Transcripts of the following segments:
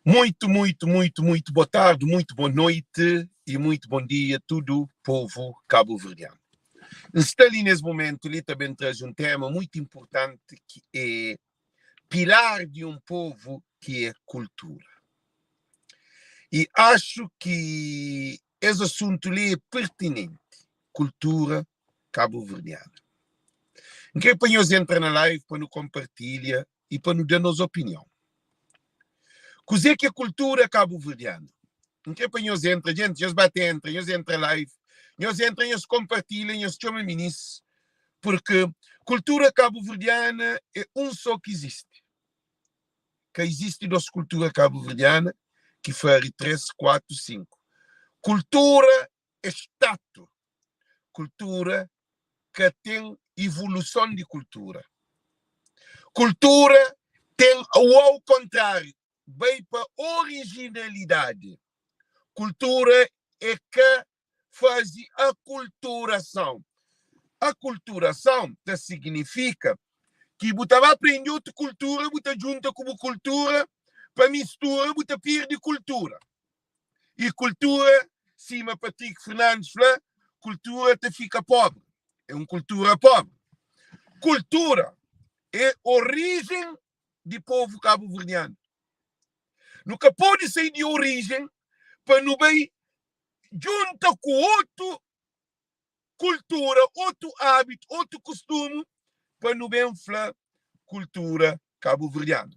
Muito boa tarde, muito boa noite e muito bom dia, tudo povo cabo-verdiano. Está ali nesse momento, ele também traz um tema muito importante que é pilar de um povo, que é cultura. E acho que esse assunto ali é pertinente, cultura cabo-verdiana. Quem para nós entrar na live, para nos compartilhar e para nos dar nossa opinião. Cos'è que é cultura cabo-verdiana? Quem para nós entra, gente, nós entra, nós entra live, nós entra, nós compartilham, nós chamam ministros, porque cultura cabo-verdiana é um só que existe. Que existe nossa cultura cabo-verdiana, que foi 3, 4, 5. Cultura é status. Cultura que tem evolução de cultura. Cultura tem, ou ao contrário, bem para originalidade. Cultura é que faz a aculturação. A aculturação significa que você vai aprender outra cultura, você junta com cultura, para mistura, você perde cultura. E cultura, cima Patrick Fernandes fala, cultura te fica pobre. É uma cultura pobre. Cultura é origem do povo cabo-verdiano. Nunca pode ser de origem para não bem junta com outra cultura, outro hábito, outro costume, para não bem falar cultura cabo-verdiana.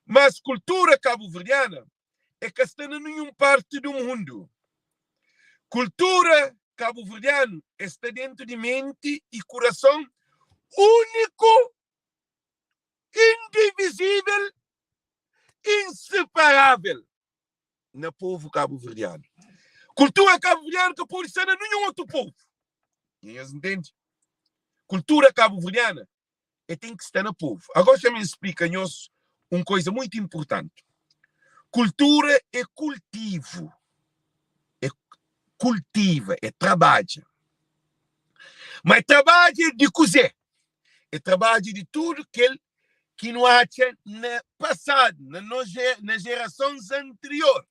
Mas cultura cabo-verdiana é que está em nenhuma parte do mundo. Cultura cabo-verdiana está dentro de mente e coração único, indivisível, inseparável no povo cabo-verdiano. Cultura cabo-verdiana que pode ser em nenhum outro povo. Vocês entendem? Cultura cabo-verdiana tem que estar no povo. Agora já me explica-nos uma coisa muito importante. Cultura é cultivo. É cultiva, é trabalho. Mas trabalho de cozer. É trabalho de tudo que não há no passado, nas gerações anteriores.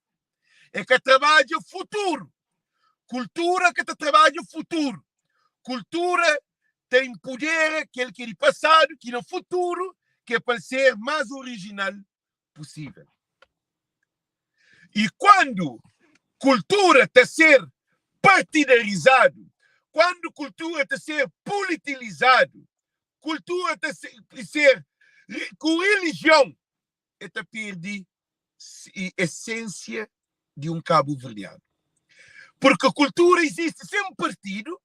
É que trabalha futuro. Cultura que trabalha futuro. Cultura tem poder, aquele que é de passado, que no futuro, que é para ser mais original possível. E quando cultura está a ser partidarizado, quando cultura está a ser politizado, cultura está a ser com religião, está a perder a essência de um cabo-verdiano. Porque cultura existe sem partido,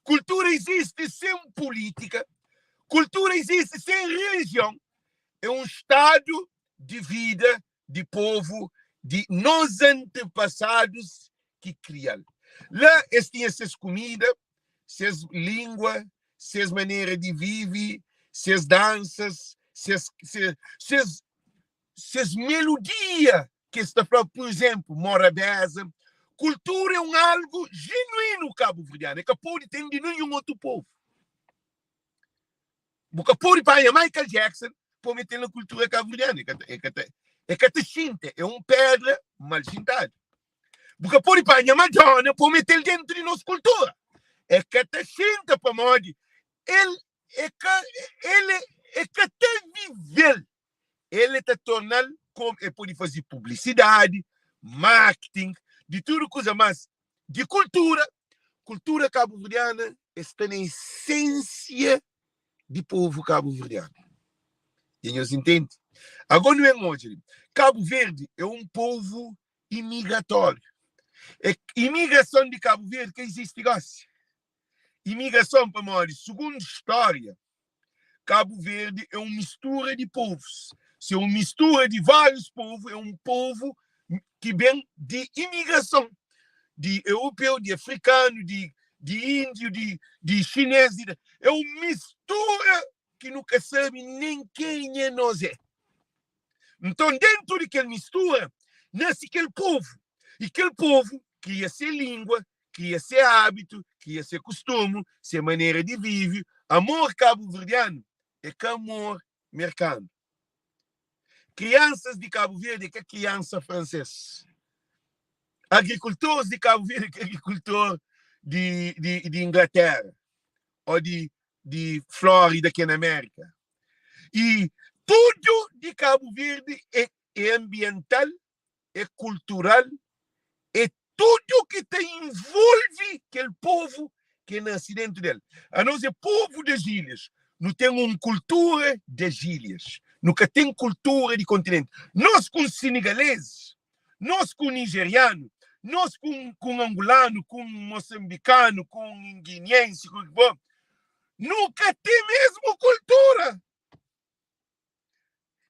cultura existe sem política, cultura existe sem religião. É um estado de vida de povo, de nós antepassados que criaram. Lá eles tinham essas comidas, essas línguas, essas maneiras de viver, essas danças, essas melodias que está falando, por exemplo, morabeza. Cultura é algo genuíno cabo-verdiano, que pode ter de nenhum outro povo. Porque pode para Michael Jackson, pode meter na cultura cabo-verdiana, é que te sinta, é uma pedra mal sintada. Porque pode para Madonna, pode meter dentro de nossa cultura. É que te sinta para nós, ele é que te viver. Ele te torna como ele pode fazer publicidade, marketing, de tudo coisa mais. De cultura cabo-verdiana está na essência do povo cabo-verdiano. E nós entendemos? Agora não é longe. Cabo Verde é um povo imigratório. É imigração de Cabo Verde que existe, gosta. Imigração para nós, segundo história, Cabo Verde é uma mistura de povos. Se é uma mistura de vários povos, é um povo que vem de imigração. De europeu, de africano, de índio, de chinês. É uma mistura que nunca sabe nem quem é nós é. Então, dentro daquela mistura, nasce aquele povo. E aquele povo cria ser língua, cria ser hábito, cria ser costume, ser maneira de viver. Amor cabo-verdiano é que amor mercado. Crianças de Cabo Verde, que é criança francesa. Agricultores de Cabo Verde, que é agricultor de Inglaterra. Ou de Flórida, aqui na América. E tudo de Cabo Verde é ambiental, é cultural, é tudo que envolve aquele povo que nasce dentro dele. A nós é povo das ilhas. Não tem uma cultura das ilhas. Nunca tem cultura de continente. Nós com senegaleses, nós com nigeriano, nós com angolano, com moçambicano, com guineense, nunca tem mesmo cultura.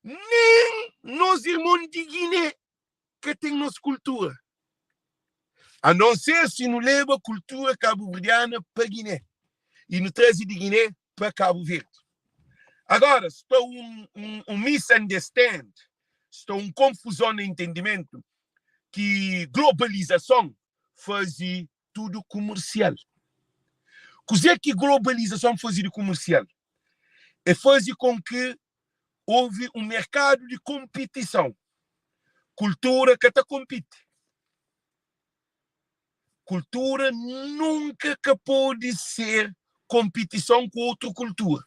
Nem nós irmãos de Guiné que tem nossa cultura. A não ser se não leva a cultura cabo-verdiana para Guiné. E não traz de Guiné para Cabo Verde. Agora, estou um misunderstand, estou uma confusão no entendimento que globalização faz tudo comercial. O que é que globalização faz de comercial? É fazer com que houve um mercado de competição. Cultura que te compete. Cultura nunca pode ser competição com outra cultura.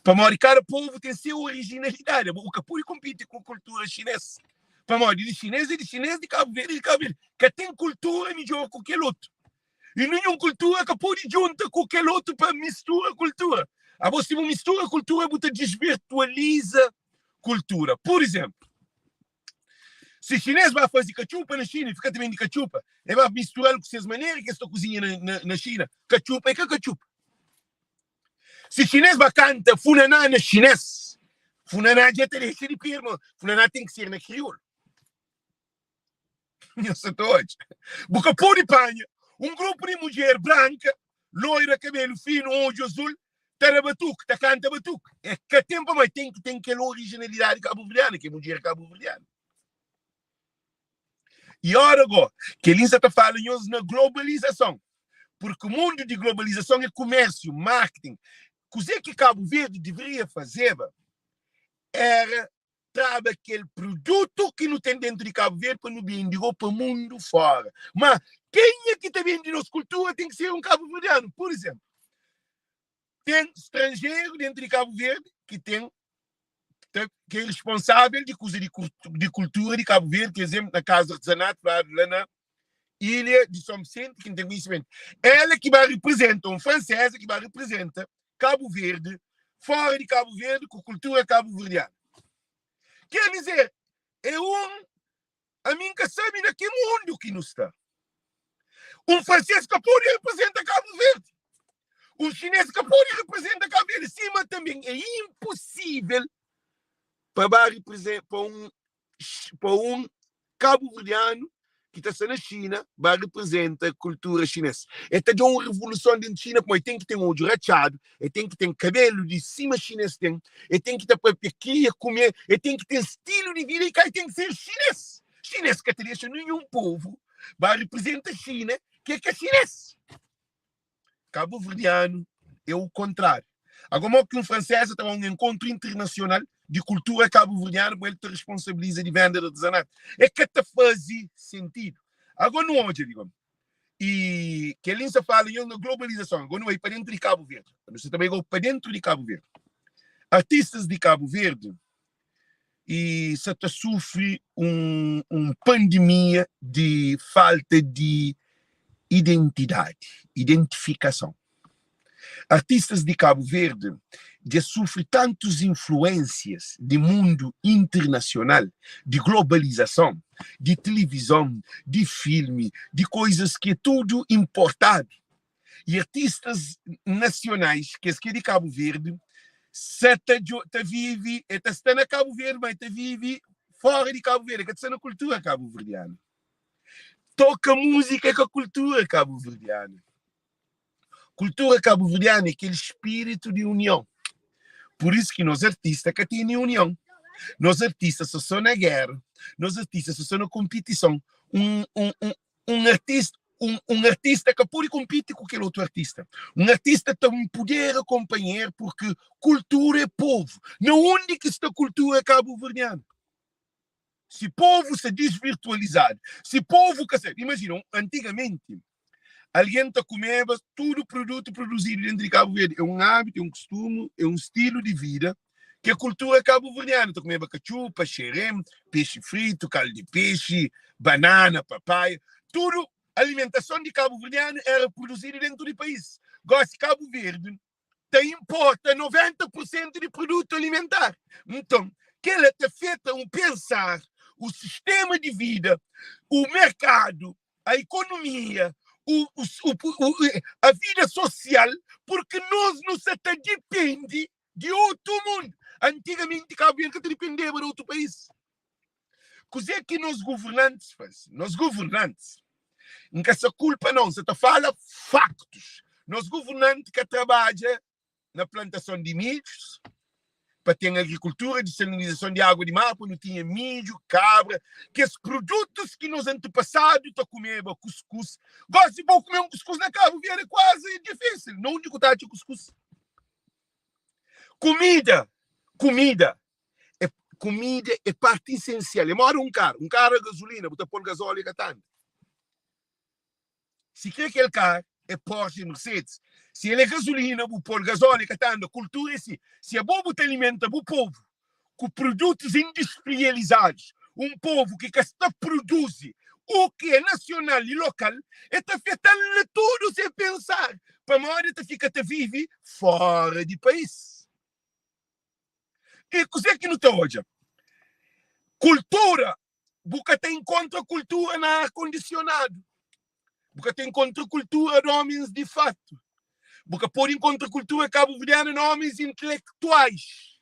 Para cada povo tem sua originalidade. O que pode competir com a cultura chinesa. Para de chinês e de chinês de Cabo Verde, que tem cultura melhor que qualquer outro. E nenhuma cultura que pode juntar com qualquer outro para misturar cultura. A você mistura cultura, você desvirtualiza cultura. Por exemplo, se chinês vai fazer cachupa na China e fica também de cachupa, ele vai misturar com essas maneiras que estão cozinhando na China. Cachupa é que cachupa. Se chinês vai cantar funaná na chinês, funaná já tem que ser de pirma, funaná tem que ser na crioula. Eu sei hoje. Porque por Espanha, um grupo de mulher branca, loira, cabelo fino, olho azul, tá batuque, tá canta batuque. É que tempo, mas tem aquela originalidade cabo-verdiana, que é mulher cabo-verdiana. E agora, que eles estão falando na globalização. Porque o mundo de globalização é comércio, marketing. O que Cabo Verde deveria fazer era trazer aquele produto que não tem dentro de Cabo Verde para não vender para o mundo fora. Mas quem é que está vendendo nossa cultura tem que ser um cabo-verdiano. Por exemplo, tem estrangeiro dentro de Cabo Verde que é responsável de coisa de cultura de Cabo Verde, por exemplo, na Casa de Artesanato, lá na Ilha de São Vicente, que não tem conhecimento. Ela que vai representar, uma francesa que vai representar Cabo Verde, fora de Cabo Verde, com cultura cabo-verdiana. Quer dizer, a mim que sabe naquele mundo que não está. Um francês que pode representar Cabo Verde. Um chinês que pode representar Cabo Verde. Sim, mas também é impossível para um cabo-verdiano que está na China, vai representar a cultura chinesa. Esta é uma revolução dentro da China, porque tem que ter um olho rachado, tem que ter cabelo de cima chinês, tem que ter pequia, comer, tem que ter estilo de vida, e tem que ser chinês. Chinês que deixa nenhum povo, vai representar a China, que é chinês. Cabo-verdiano é o contrário. Agora, que um francês está um encontro internacional de cultura cabo-verdiana, ele te responsabiliza de venda de artesanato. É que te faz sentido. Agora não hoje, digamos. E que ele fala na globalização. Agora não é para dentro de Cabo Verde. Você também vai para dentro de Cabo Verde. Artistas de Cabo Verde e se sofre uma pandemia de falta de identidade, identificação. Artistas de Cabo Verde já sofrem tantas influências do mundo internacional, de globalização, de televisão, de filme, de coisas que é tudo importado. E artistas nacionais, que é de Cabo Verde, está na Cabo Verde, mas vive fora de Cabo Verde, que está na cultura cabo-verdiana. Toca música com a cultura cabo-verdiana. Cultura cabo-verdiana é aquele espírito de união. Por isso que nós artistas que têm união. Nós artistas só são na guerra. Nós artistas só são na competição. Um artista, um artista que pode competir com aquele outro artista. Um artista tem poder acompanhar porque cultura é povo. Não onde que esta cultura é cabo-verdiana. Se povo se desvirtualizar, se povo... Imagina, antigamente, alguém comeva todo produto produzido dentro de Cabo Verde. É um hábito, é um costume, é um estilo de vida que a cultura cabo-verdiana. Comeva cachupa, xerém, peixe frito, caldo de peixe, banana, papaya. Tudo, a alimentação de cabo-verdiano era produzida dentro do país. Agora, Cabo Verde importa 90% de produto alimentar. Então, que ela está feita pensar o sistema de vida, o mercado, a economia, a vida social, porque nós não se depende de outro mundo. Antigamente, Cabo Verde dependia de outro país. Cos'è que nós governantes fazem? Nós governantes, não que essa culpa não, você fala factos. Nós governantes que trabalham na plantação de milhos, para ter agricultura, desalinização de água de mar, quando tinha milho, cabra, que os produtos que nos antepassados estão comendo, cuscuz. Gosto de comer um cuscuz na Cabo Verde é quase difícil. Não onde está de cuscuz. Comida é parte essencial. Eu moro um carro a gasolina, botar pôr gasóleo e catando. Se quer aquele carro, é Porsche e Mercedes. Se ele é gasolina, vou pôr gasóleo e catando. A cultura é assim. Se é bom botar alimenta o povo com produtos industrializados, um povo que está produz o que é nacional e local, está afetando tudo sem pensar. Para a hora de ficar vive fora do país. E cos'è que não está hoje? Cultura. Porque tem contra cultura na ar-condicionado. Porque tem contra cultura de homens de fato. Porque por encontro cultura cabo-verdiana de homens intelectuais.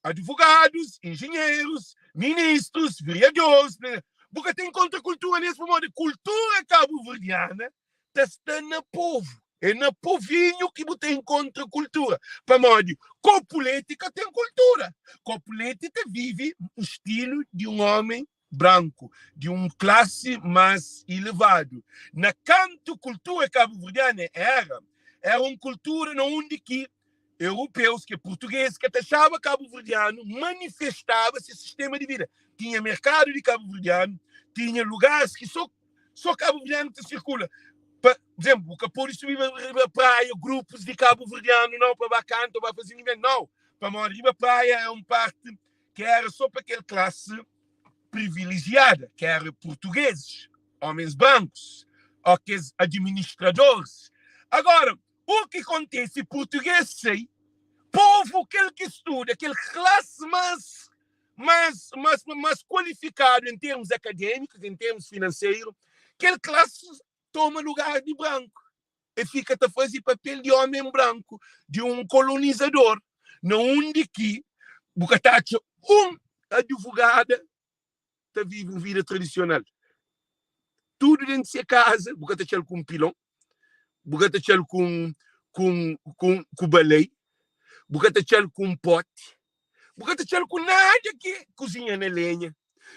Advogados, engenheiros, ministros, vereadores. Porque tem contra cultura nesse modo. Cultura cabo-verdiana está no povo. É no povinho que você encontra cultura. Para modo, com política tem cultura. Com política vive o estilo de um homem branco, de classe mais elevado. Na canto cultura cabo-verdiana era uma cultura onde que europeus, que portugueses, que achavam cabo-verdiano, manifestava esse sistema de vida. Tinha mercado de cabo-verdiano, tinha lugares que só cabo-verdiano que circula. Por exemplo, que por isso vive a praia, grupos de cabo-verdiano, não para bacana, para fazer ninguém, não. Para morar a praia é uma parte que era só para aquela classe privilegiada, que eram portugueses, homens brancos, ou que administradores. Agora, o que acontece? Português sei, povo que estuda, aquele classe mais qualificado em termos acadêmicos, em termos financeiros, aquele classe toma lugar de branco e fica a fazer papel de homem branco, de um colonizador, não onde que advogada está vive uma vida tradicional. Tudo dentro de sua casa, bocata chel com pilão, bocata chel com balei, bocata chel com pote, bocata chel com nada que cozinha na lenha,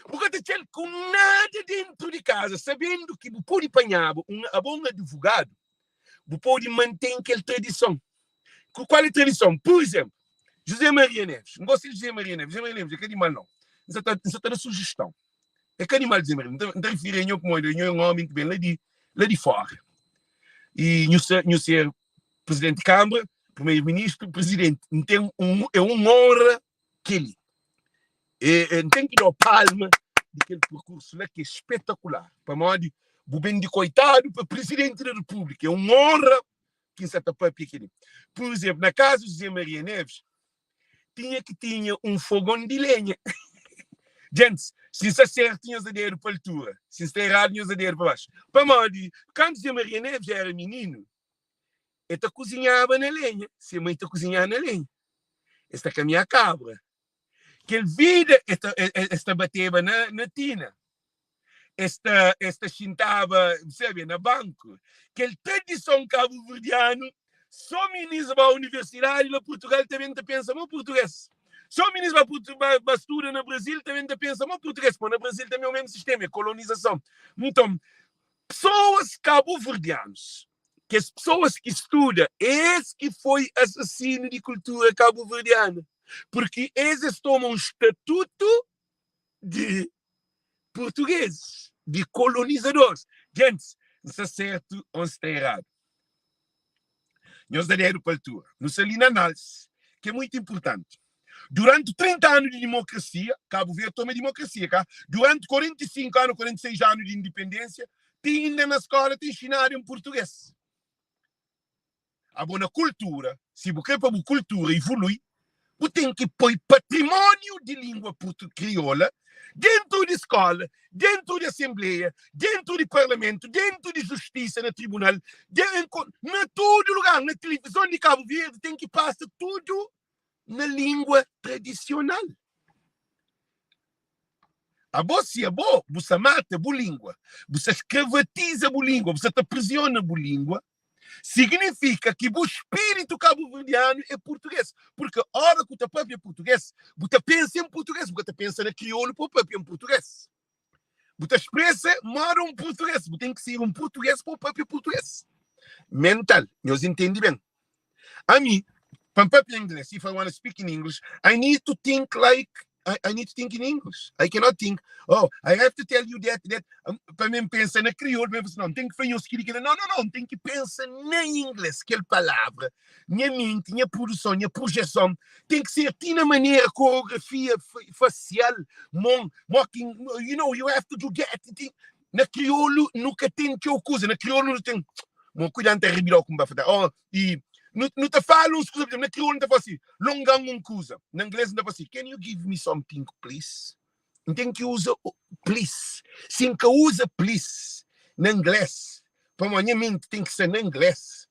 bocata chel com nada dentro de casa, sabendo que pode apanhar um bom advogado, pode manter aquela tradição. Qual é a tradição? Por exemplo, José Maria Neves. Não gosto de José Maria Neves. José Maria Neves é que animal não. Isso está na sugestão. É que animal de José Maria Neves. Não refiro a como um homem que vem lá de fora. E não ser presidente de Câmara, primeiro-ministro, presidente. É uma honra que ele. Tem que dar palma daquele percurso lá que é espetacular. Para modo de bem de coitado para presidente da República. É uma honra que se está para aquele. Por exemplo, na casa de José Maria Neves, tinha um fogão de lenha. Gente, se isso é certo, tinha os dinheiro para a altura. Se isso é errado, tinha os dinheiro para baixo. Para modo, quando José Maria Neves era menino, ele cozinhava na lenha. Se a mãe cozinhava na lenha. Esta com a minha cabra. Que ele vida, esta bateva na tina. Esta chintava, sabe, na banco. Que ele tradição cabo-verdiano, só ministro da universidade na Portugal também pensa muito português. Só ministro da estudar no Brasil também pensa muito português. Porque no Brasil também é o mesmo sistema, é colonização. Então, pessoas cabo-verdianos, que as pessoas que estudam, esse que foi assassino de cultura cabo-verdiana, porque eles tomam um estatuto de portugueses, de colonizadores. Gente, não está certo ou está errado. Nós daremos cultura. Nos ali na análise, que é muito importante. Durante 30 anos de democracia, Cabo Verde toma democracia, cá. Durante 45 anos, 46 anos de independência, tem ainda na escola, tem ensinado em português. A boa cultura, se você para a cultura evoluir, você tem que pôr patrimônio de língua crioula dentro da escola, dentro da assembleia, dentro do parlamento, dentro de justiça, no tribunal, em todo lugar, na televisão de Cabo Verde, tem que passar tudo na língua tradicional. A você é bom, você mata a língua, você escravatiza a língua, você te aprisiona a língua, significa que o espírito cabo-verdiano é português. Porque a hora que o teu próprio é português, você pensa em português, você pensa na crioulo para o próprio em português. Você expressa, mora um português, você tem que ser um português para o próprio português. Mental, nós entendemos bem. A mim, para o próprio inglês, if I want to speak in English, I need to think like, I need to think in English. I cannot think, oh, I have to tell you that. Para mim pensar na crioulo, não, tem que fazer os que não, tem que pensar na inglês, aquela palavra, minha mente, minha produção, minha projeção, tem que ser na maneira, coreografia facial, mocking, you have to do that. Na crioulo nunca tem que coisa, na crioulo não tem, cuidado terrível como vai fazer, não te falo uns coisas, na crioulo não te falo assim, longang um coisa, na inglês não te falo assim, can you give me something, please? Não tem que usar please, sim que usa please, na inglês, para minha mente tem que ser na inglês,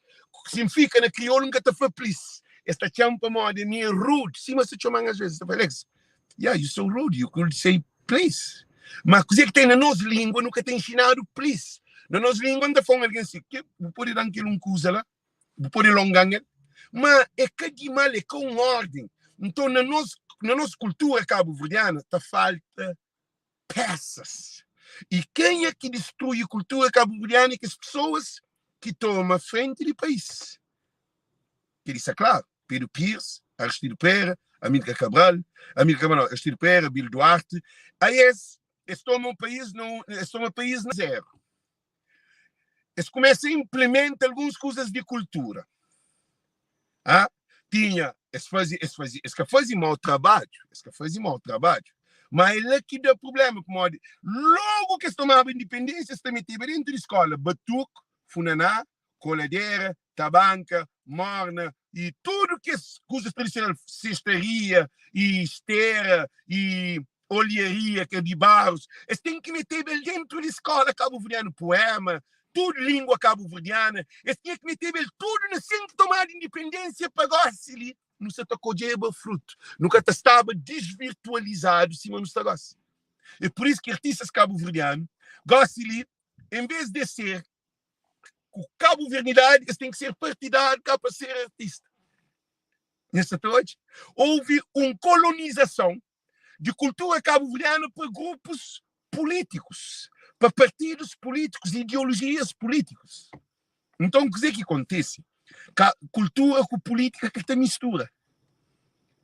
significa na crioulo nunca te fala please, esta champa moda minha rude, sim, mas se chamam às vezes, te fala, yeah, you're so rude, you could say please, mas coisa que tem na nossa língua nunca tem ensinado please, na nossa língua não te fala alguém assim, que pode dar aquilo coisa lá, pode longanha, mas é que de mal, é com ordem. Então, na nossa cultura cabo-verdiana, tá falta peças. E quem é que destrui a cultura cabo-verdiana? Que as pessoas que tomam a frente do país. Que isso é claro. Pedro Pires, Aristides Pereira, Amílcar Cabral, Aristides Pereira, Bill Duarte. Aí eles tomam o país no zero. Eles começam a implementar algumas coisas de cultura. Eles fazem mau trabalho, mas ele que dá problema, como logo que eles tomavam independência, eles também estavam dentro da escola, batuque, funaná, coladeira, tabanca, morna, e tudo que as coisas tradicionais, cestaria, e esteira, e olharia, que é de barros, eles têm que meter dentro da escola cabo-verdiano, poema, tudo língua cabo-verdiana, eles tinham que meter tudo na sem tomar independência para gostar. Não se tocou de fruto. Nunca estava desvirtualizado cima do negócio. É por isso que artistas cabo-verdianos gostam, em vez de ser com cabo-verdidade, eles têm que ser partidário para ser artista. Nessa hoje, houve uma colonização de cultura cabo-verdiana para grupos políticos, para partidos políticos, ideologias políticas. Então, o que acontece? Cultura com política que te mistura.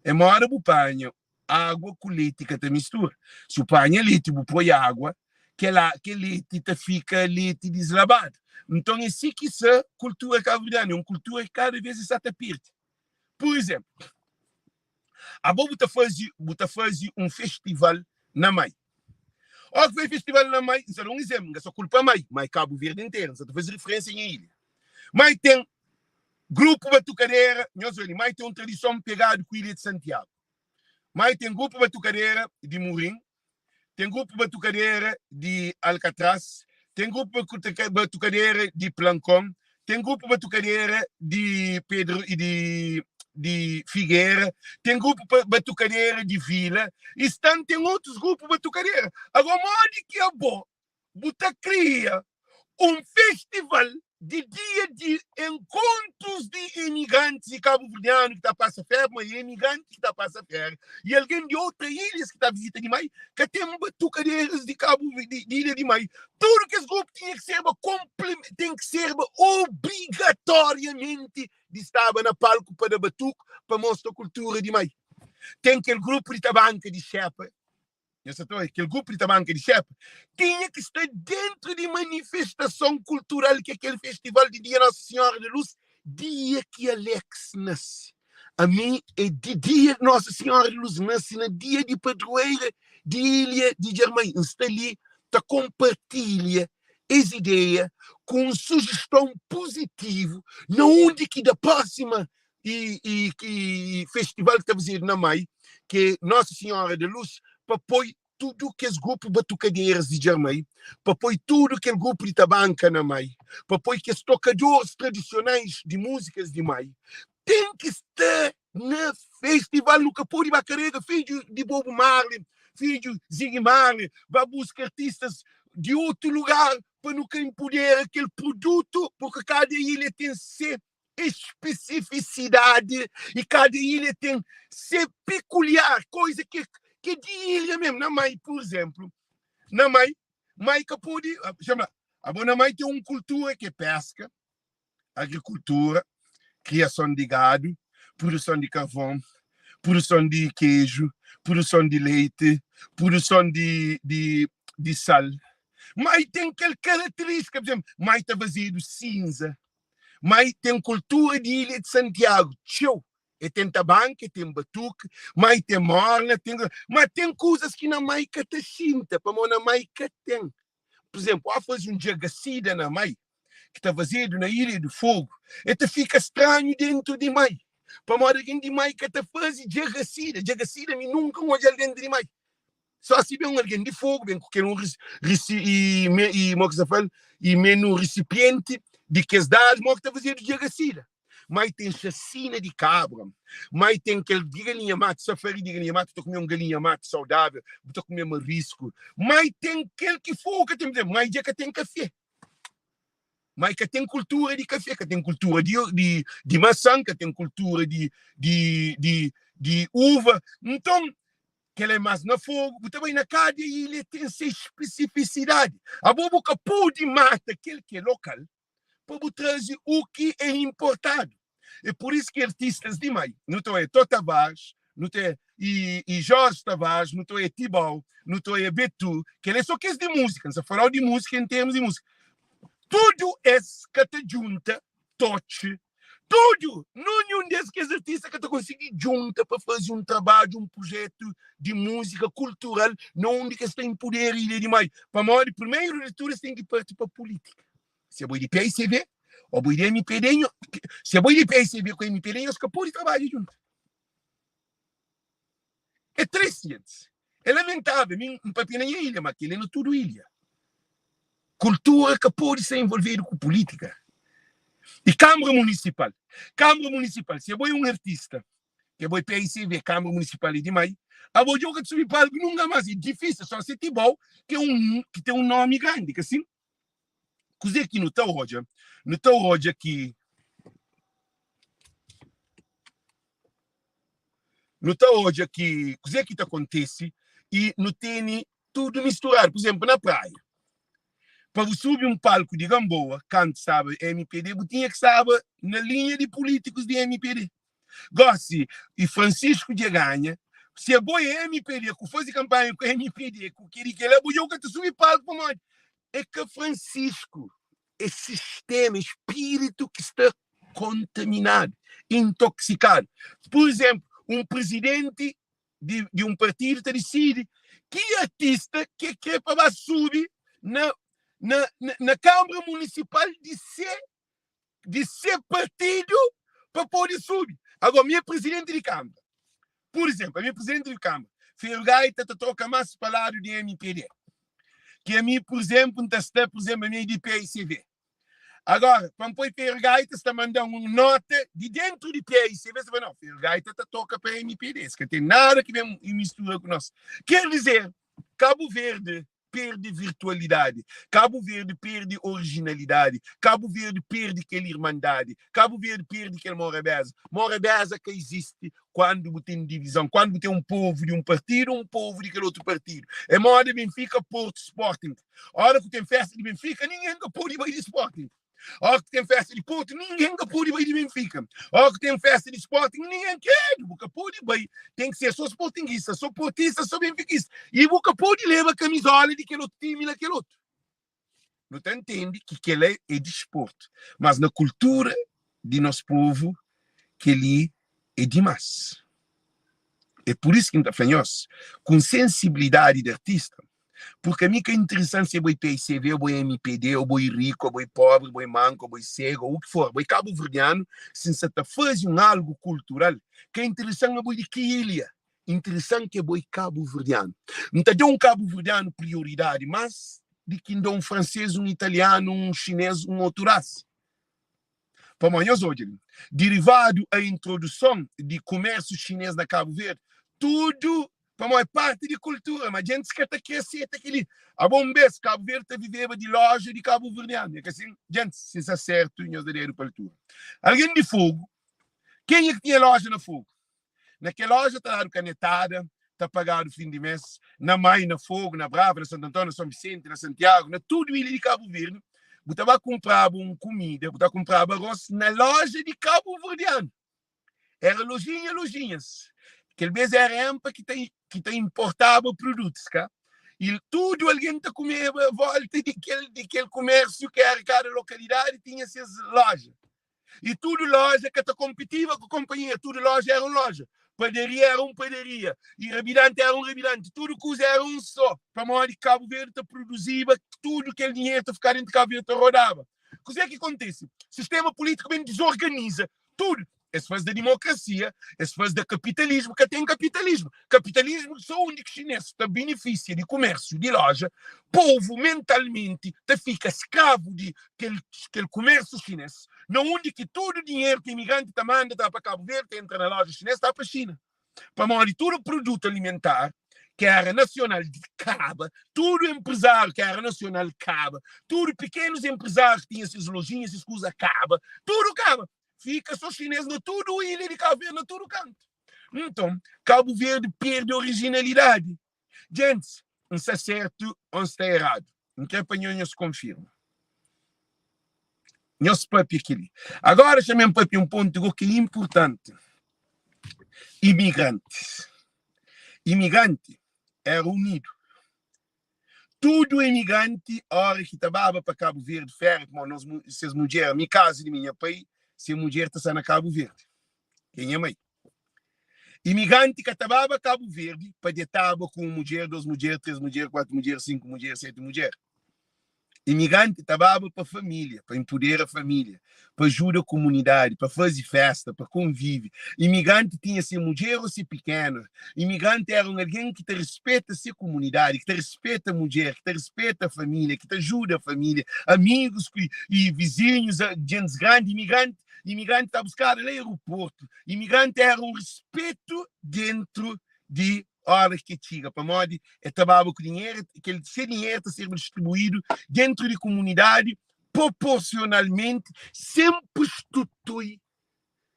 É uma hora que panha água com leite que te mistura. Se o panha leite, você põe água, que leite te fica leite deslabado. Então, é assim que essa cultura cabo-verdiana é uma cultura que cada vez está a perder. Por exemplo, a Boa faz um festival na Mai. Olha que foi festival na Mai, isso é um exemplo, não é só culpa Mai Cabo Verde inteiro, só faz referência em ilha. Mai tem grupo batucadeira, Mai tem uma tradição pegada com a Ilha de Santiago. Mai tem grupo batucadeira de Murim, tem grupo batucadeira de Alcatraz, tem grupo batucadeira de Plancón, tem grupo batucadeira de Pedro e de Figueira, tem grupo batucadeira de Vila, e tem outros grupos batucadeira. Agora, onde que é bom, você cria um festival de dia de encontros de imigrantes e cabo-verdianos que está a passar ferro, mas imigrantes que está a passar ferro, e alguém de outras ilhas que está a visitar de mais, que tem batucadeiras de de ilha de mais. Tudo que esse grupo tinha que ser tem que ser obrigatoriamente de estar na palco para batuco, para mostrar a cultura de mais. Tem aquele grupo de tabanca de Shepa, aquele grupo de tabanca de Shepa, tinha que estar dentro de manifestação cultural, que é aquele festival de Dia Nossa Senhora da Luz, dia que Alex nasce. A mim é de dia Nossa Senhora da Luz nasce, no dia de padroeira de Ilha de Germain. Está ali, está compartilha essa ideia com sugestão positiva, na onde que da próxima e festival que está fazendo na Mai, que é Nossa Senhora da Luz, para apoiar tudo que esse grupo de batucadeiras de Germain, para apoiar tudo que o grupo de tabanca na Mai, para apoiar que os tocadores tradicionais de músicas de Mai, tem que estar no festival, nunca pode bacarega, filho de Bob Marley, filho de Ziggy Marley, vai buscar artistas de outro lugar para nunca empoderar aquele produto, porque cada ilha tem ser especificidade e cada ilha tem ser peculiar, coisa que de ilha mesmo. Na Mai, por exemplo, na Mai que pode chama, na Mai tem uma cultura que é pesca, agricultura, criação de gado, produção de carvão, produção de queijo, produção de leite, produção de sal. Mas tem aquela característica, por exemplo, Mai está vazio de cinza. Mas tem cultura de Ilha de Santiago, tchau. E tem tabanca, tem batuque, mas tem morna, mas tem coisas que na Maica te sinta, para na Maica tem. Por exemplo, há fazer um jagacida na Mai, que está vazio na Ilha do Fogo, e te fica estranho dentro de Mai. Para alguém de Maica te faz jagacida, me nunca vou dentro de Mai. Só se vem alguém de fogo, vem com e menos recipiente de que as dadas, mas que está fazendo jagacida. Mas tem chacina de cabra, mas tem aquele de galinha mate, safari de galinha mate, estou a comer galinha mate saudável, estou a comer marisco, mas tem aquele que fogo, mas já que tem café. Mas que tem cultura de café, que tem cultura de maçã, que tem cultura de uva. Então, que ele é mais na fogo, também na cada ilha tem essa especificidade. A bobo que pode matar aquele que é local, para trazer o que é importado. É por isso que artistas de Mai, não estou a Tó Tavares, não estou e Jorge Tavares, não estou a Tibau, não estou a Betu, que ele é só que é de música, não se falar de música em termos de música. Tudo esse que te junta, toche, tudo, nenhum desses que artistas que te conseguir junta para fazer um trabalho, um projeto de música cultural, não onde que está em poder e demais. Para a primeira leitura, você tem que partir para a política. Se é boi de PSV, ou boi de MPD, se é boi de PSV com MPD, os que podem trabalhar junto. É triste, gente. É lamentável. Um papel nem é ilha, mas aquele é tudo ilha. Cultura que pode ser envolvida com política. E Câmara Municipal, se eu vou um artista, que eu vou PSV, Câmara Municipal e demais, a vou jogar de subir palco nunca mais, é difícil, só se tiver que tem um nome grande, que assim, coisa que não está hoje aqui, coisa que acontece, e não tem tudo misturado, por exemplo, na praia. Para subir um palco de Gamboa, canto sabe MPD, tinha que saber na linha de políticos de MPD. Gossi e Francisco de Ganha, se é boi MPD, que faz campanha com MPD, com que ele é boi, que subir palco para nós. É que Francisco é sistema, espírito que está contaminado, intoxicado. Por exemplo, um presidente de um partido decide que artista que quer para subir na Câmara Municipal de ser partido para poder subir. Agora, minha presidente de Câmara, por exemplo, a minha presidente de Câmara, Fergaita toca mais para de MPD. Que a mim, por exemplo, está, por exemplo, a minha de PSV. Agora, quando põe Fergaita, está mandando uma nota de dentro de PSV, você vai, não, Fergaita toca para MPD, que tem nada que vem mistura com nós. Quer dizer, Cabo Verde perde virtualidade, Cabo Verde perde originalidade, Cabo Verde perde aquela irmandade, Cabo Verde perde aquela morabeza que existe quando tem divisão, quando tem um povo de um partido, um povo de aquele outro partido. É moda de Benfica, Porto, Sporting. A hora que tem festa de Benfica, ninguém pode ir de Sporting. A hora que tem festa de Porto, ninguém pode ir de Benfica. A hora que tem festa de Sporting, ninguém quer, nunca pode ir. Tem que ser só sportinguista, só portista, só benfiquista. E nunca pode levar a camisola de aquele outro time e daquele outro. Não te entende que aquele é desporto. Mas na cultura de nosso povo, que ele é demais. É por isso que a gente fala, com sensibilidade de artista, porque a mim que é interessante se é boi PICV, ou boi MPD, ou boi rico, ou boi pobre, ou boi manco, ou boi cego, ou o que for, boi cabo-verdiano, se você está fazendo algo cultural, que é interessante é boi de que ilha, interessante que é boi cabo-verdiano. Não está dando um cabo-verdiano prioridade, mas de que dá um francês, um italiano, um chinês, um outro raça. Para amanhã hoje, derivado à introdução de comércio chinês na Cabo Verde, tudo para uma parte de cultura, mas a gente quer crescer aquele. A bom vez, Cabo Verde viveva de loja de Cabo Verdeano. É que assim, gente, se isso é certo, nós daremos para tudo. Alguém de Fogo, quem é que tinha loja na Fogo? Naquela loja está dando canetada, está pagado o fim de mês, na Mai, na Fogo, na Brava, na Santo Antônio, na São Vicente, na Santiago, na tudo ilha de Cabo Verde. Eu estava comprando comida, eu estava comprando arroz na loja de Cabo Verdeano. Era lojinhas. Aquele mês era EMPA que tem importava produtos, cá. E tudo alguém está comendo volta daquele comércio que era cada localidade tinha essas lojas. E tudo loja que está competitiva com a companhia, tudo loja era uma loja. Padaria era uma padaria. E rebilante era um rebilante. Tudo coisa era um só. Para a de Cabo Verde produzia tudo aquele dinheiro que ficava dentro de Cabo Verde rodava. O que é que acontece? O sistema político bem desorganiza tudo. Esse faz da democracia, esse faz do capitalismo, que tem capitalismo. Capitalismo só o único chinês que beneficia de comércio, de loja. Povo mentalmente fica escravo de aquele comércio chinês. Não onde que todo o dinheiro que o imigrante manda para Cabo Verde, entra na loja chinesa, está para a China. Para morrer todo produto alimentar, que era nacional de Cabo, tudo empresário que era nacional de Cabo, tudo pequenos empresários que tinham essas lojinhas, essas coisas Cabo, tudo Cabo. Fica só chinês no tudo, ilha de Cabo Verde no todo canto. Então, Cabo Verde perde originalidade. Gente, não está certo ou está errado. Não quer apanhar, não se confirma. Não se papi aquilo. Agora, chamem papi um ponto que é importante. Imigrantes. Imigrante é unido. Tudo imigrante, a hora que estava para Cabo Verde, ferro, como essas mulheres, minha casa de minha pai, se a mulher está na Cabo Verde. Quem é mãe? Imigrante que estava para Cabo Verde, para deitar com uma mulher, 2 mulheres, 3 mulheres, 4 mulheres, 5 mulheres, 7 mulheres. Imigrante trabalhava para a família, para empoderar a família, para ajudar a comunidade, para fazer festa, para conviver. Imigrante tinha ser mulher ou ser pequeno. Imigrante era alguém que te respeita a sua comunidade, que te respeita a mulher, que te respeita a família, que te ajuda a família, amigos e vizinhos, gente grande. Imigrante está a buscar no aeroporto. Imigrante era um respeito dentro de hora que chega para modo é trabalho com dinheiro, que esse dinheiro está sendo distribuído dentro de comunidade proporcionalmente, sempre substitui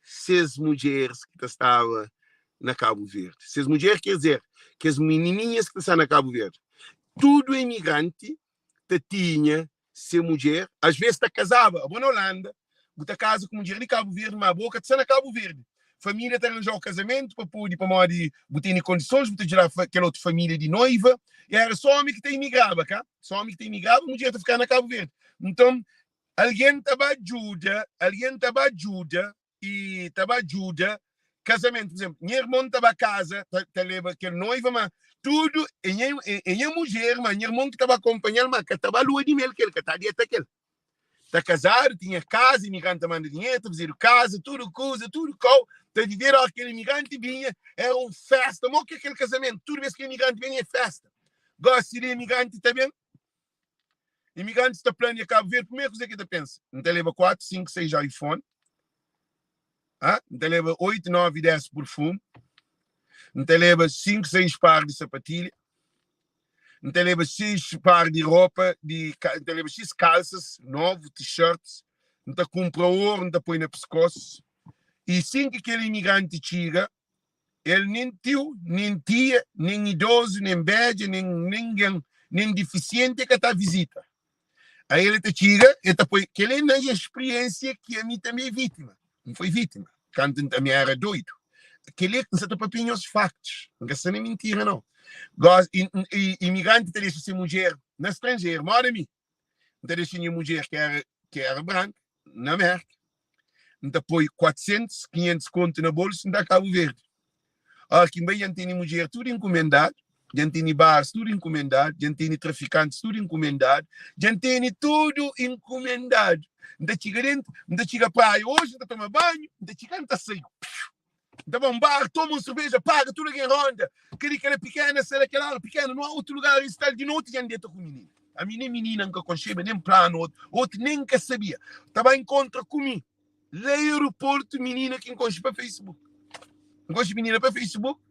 essas mulheres que estavam na Cabo Verde. Essas mulheres quer dizer que as menininhas que estão na Cabo Verde, tudo imigrante tinha ser mulher, às vezes está casada, na Holanda, está casa com mulher de Cabo Verde, uma boca está na Cabo Verde. Família tem arranjar o casamento para poder botar em condições, botar tirar aquela outra família de noiva. E era só homem que imigrava, cá? Só homem que imigrava, a mulher está ficar na Cabo Verde. Então, alguém estava ajuda e estava ajuda casamento. Por exemplo, minha irmã estava a casa, leva aquela noiva, mas tudo, e minha mulher, mas minha irmã que estava acompanhando, mas que estava a lua de mel, que está a dieta aquele. Está casado, tinha casa, imigrante manda dinheiro, está fazendo casa, tudo coisa, tudo com. Está de ver aquele imigrante vinha, era uma festa, mas o que é aquele casamento? Toda vez que o imigrante vem é festa. Gosta de imigrante também? Imigrante está planeando Cabo Verde, primeiro coisa que você pensa? Não te leva 4, 5, 6 iPhone, não te leva 8, 9, 10 perfume, não te leva 5, 6 pares de sapatilha, Então leva X par de roupa, então leva X calças, novo, t-shirts, então compra ouro, então põe no pescoço. E sim que aquele imigrante chega, ele nem tio, nem tia, nem idoso, nem velho, nem ninguém, nem deficiente que está visita. Aí ele te chega, e depois, que ele não é a experiência que a mim também é vítima. Não foi vítima. Quando também era doido. Aquele é que não se papinho os factos. Não é nem mentira, não. Imigrante, deixa ser mulher na estrangeira, mora a mim. Então deixa uma mulher que era branca, na América. Então põe 400, 500 conto na bolsa, não dá Cabo Verde. Aqui bem, já tem mulher tudo encomendado, já tem bares tudo encomendado, já tem traficantes tudo encomendado, já tem tudo encomendado. Ainda chega dentro, ainda chega praia hoje, ainda toma banho, ainda chega, ainda sai. Ainda vai um bar, toma uma cerveja, paga tudo em ronda. Aquela pequena, será aquela hora pequena, não há outro lugar, está de noite, já dentro com menina. A minha nem menina nunca concheba, nem plano, outro nem que sabia. Estava em contra comigo. Lá no aeroporto, menina que encontra para Facebook. Encontra menina para Facebook,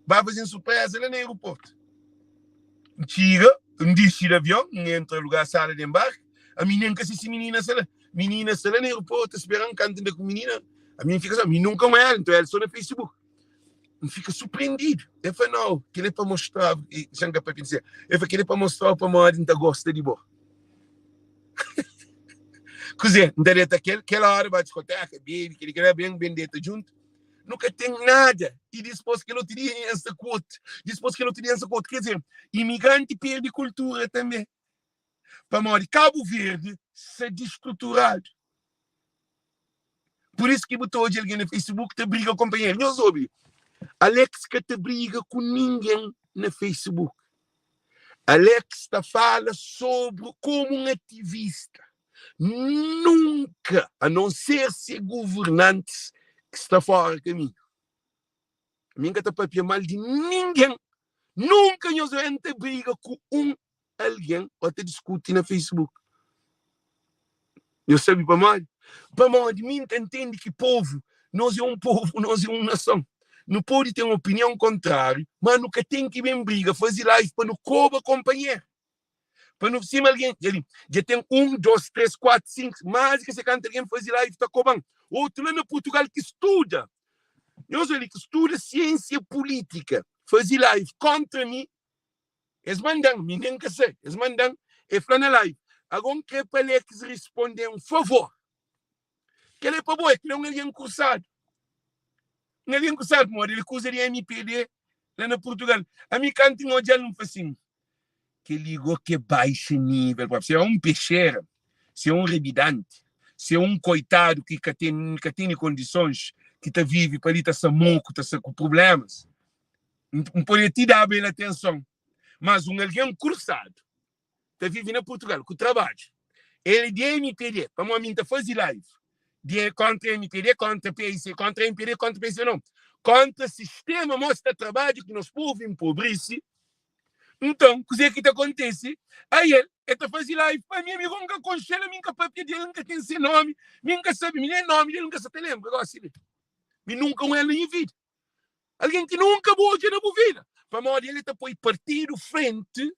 vai fazer surpresa lá no aeroporto. Chega, desce de avião, entra no lugar, sala de embarque, a menina que se menina, menina, se lá no aeroporto, esperando canto com menina, a minha fica assim, a mim nunca mais, então ela só no Facebook. E fica surpreendido. Eu falei, não, que ele é para mostrar, e Xanga para dizer, eu falei, que ele é para mostrar para a mãe que gosta de boa. Quer dizer, aquela hora vai discoteca, baby, que ele quer bem dentro junto. Nunca tem nada. E depois que não teria essa quota, quer dizer, imigrante perde cultura também. Para morrer, Cabo Verde se destruturado. Por isso que botou hoje alguém no Facebook te briga com companheiro. Não soube. Alex que te briga com ninguém no Facebook. Alex te fala sobre como um ativista. Nunca, a não ser governante, que está fora do caminho. A minha está para mal de ninguém. Nunca nós vamos briga com alguém ou te discute no Facebook. Eu sei para mal. Para mal de mim, entende que povo, nós é um povo, nós é uma nação. Não pode ter uma opinião contrária, mas nunca tem que vir briga, fazer live para não cobrar companheiro. Para não cima alguém, já tem 1, 2, 3, 4, 5, mais que você canta alguém fazer live, está cobrando. Outro lá no Portugal que estuda. Eu sei que estuda ciência política, fazer live contra mim, eles mandam, ninguém quer ser, eles mandam, e falam na live. Agora que para eles responder um favor. Que ele é para boa, que ele é um alien cursado. Um alien cursado, ele cursaria MPD lá no Portugal. A mim canta hoje ele não faz assim. Que ligou que baixo nível. Se é um peixeira, se é um revidante, se é um coitado que tem condições, que está vive para ali, está moco, está com problemas, não pode te dar bem atenção. Mas um alguém cursado, está vivendo em Portugal, com trabalho, ele de MPD, para mim, está fazendo live, de contra MPD, contra PIC, contra MPD, contra PIC, não. Contra o sistema mostra trabalho que nós povos empobrece. Então, o que é que acontece? Aí ele está fazendo live, para mim, amigo, nunca conchela, nunca papel dele, nunca tem esse nome, nunca sabe, nem nome, ele nunca se te lembra, agora assim. E nunca um ela em vida. Alguém que nunca vou na vida. Para morrer, ele está para partir o frente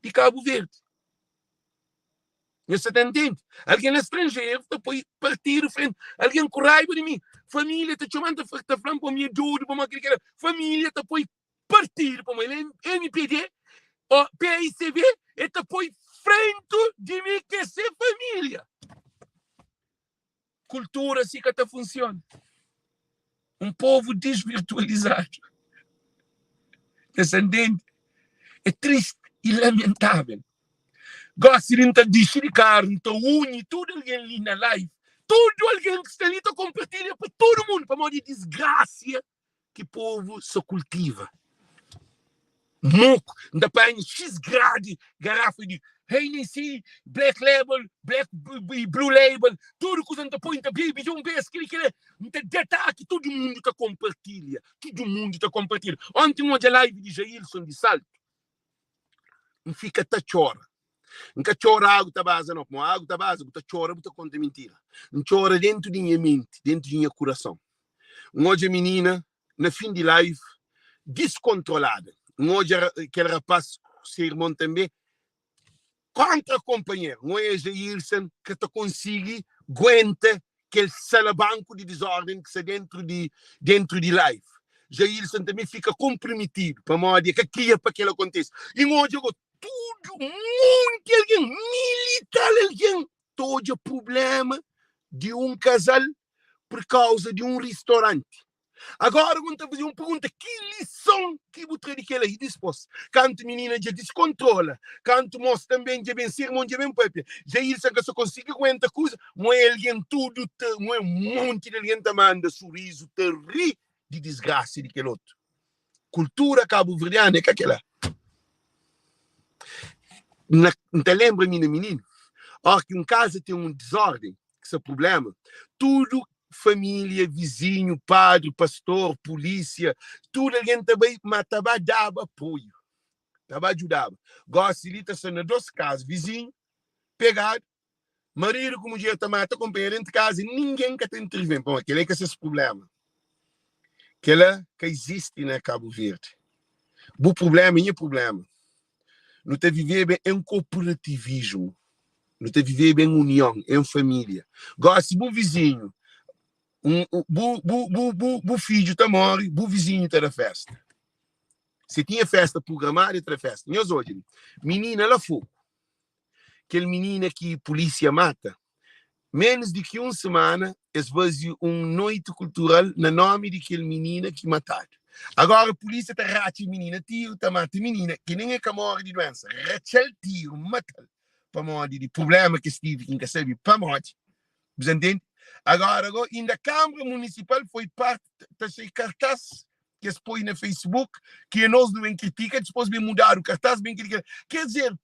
de Cabo Verde. Você está entendendo? Alguém estrangeiro está para partir o frente. Alguém com raiva de mim. Família está chamando, está falando para mim, ajuda, para mim, família está para partir para mim. MPD, o PICV, está para frente de mim, que é ser família. Cultura assim que funciona. Um povo desvirtualizado. Descendente. É triste e lamentável. Gosto de deixar de carne, unha, tudo alguém ali na live. Tudo alguém que está ali está compartilha para todo mundo, para uma desgraça que o povo se cultiva. Moco, ainda põe X grade, garrafa de Hennessy, Black Label, Blue Label, tudo que você põe, baby, de vez, que todo mundo está compartilha. Todo mundo está compartilha. Ontem, uma live de Jailson de Salto, não fica até chora. Nunca chora água da base, não. Como água da base, você chora, você conta mentira. Não chora dentro de minha mente, dentro de minha coração. Hoje a menina, na fim de live, descontrolada. Hoje aquele rapaz seu irmão também, contra companheiro, não é Jailson que te consiga aguenta aquele salabanco de desordem que está dentro de live. Jailson também fica comprometido para modo que cria para que ele aconteça. E hoje eu tudo, muito alguém, militar alguém, todo problema de casal por causa de restaurante. Agora, quando eu fazer uma pergunta, que lição que você tem que ele dispôs? Quando a menina já descontrola, quando o moço também já vem ser, já vem para já isso que só consigo aguentar coisa, mas alguém tudo, mas monte de alguém manda sorriso, te ri de desgraça de aquele outro. Cultura cabo-verdiana é que aquela. Não te lembra, minha menina? Ó, que casa tem desordem, que esse problema, tudo família, vizinho, padre, pastor, polícia, tudo alguém também matava, dava apoio, estava ajudava. Gosta de estar nas duas casas, vizinho, pegado, marido com mulher também, está companheiro dentro de casa, e ninguém que tem intervém. Bom, aquele é que é esse problema. Aquele que existe na Cabo Verde. O problema é o problema. Não te viver bem em cooperativismo, não te viver bem em união, em família. Gosta do vizinho, o filho está morre, o vizinho está na festa. Se tinha festa programada, está na festa. E hoje, menina lá fogo. Aquele menina que a polícia mata, menos de que uma semana, eles fazem noite cultural no nome daquele menina que mataram. Agora a polícia está rachando a menina, tio, está matando a menina, que nem é que morre de doença. Rachel tio, mata para morrer de problema que estive, que sabe, para morrer. Você entende? Agora, ainda a Câmara Municipal foi parte desse cartaz que se põe no Facebook, que nós não criticamos, depois de mudar o cartaz, bem criticamos. Quer dizer,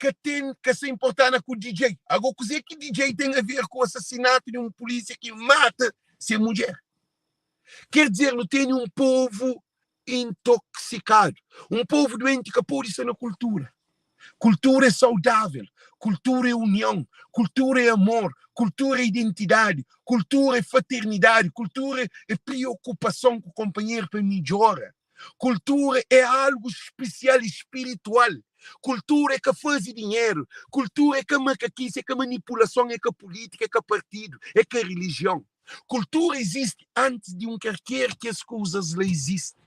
que tem que se importar com o DJ. Agora, o que o DJ tem a ver com o assassinato de uma polícia que mata sua mulher? Quer dizer, não tem um povo intoxicado, um povo doente que pode ser na cultura. Cultura é saudável, cultura é união, cultura é amor, cultura é identidade, cultura é fraternidade, cultura é preocupação com o companheiro para melhorar. Cultura é algo especial e espiritual. Cultura é que faz dinheiro, cultura é que a macaquice, é que a manipulação, é que a política, é que a partido, é que a religião. Cultura existe antes de qualquer que as coisas lá existem.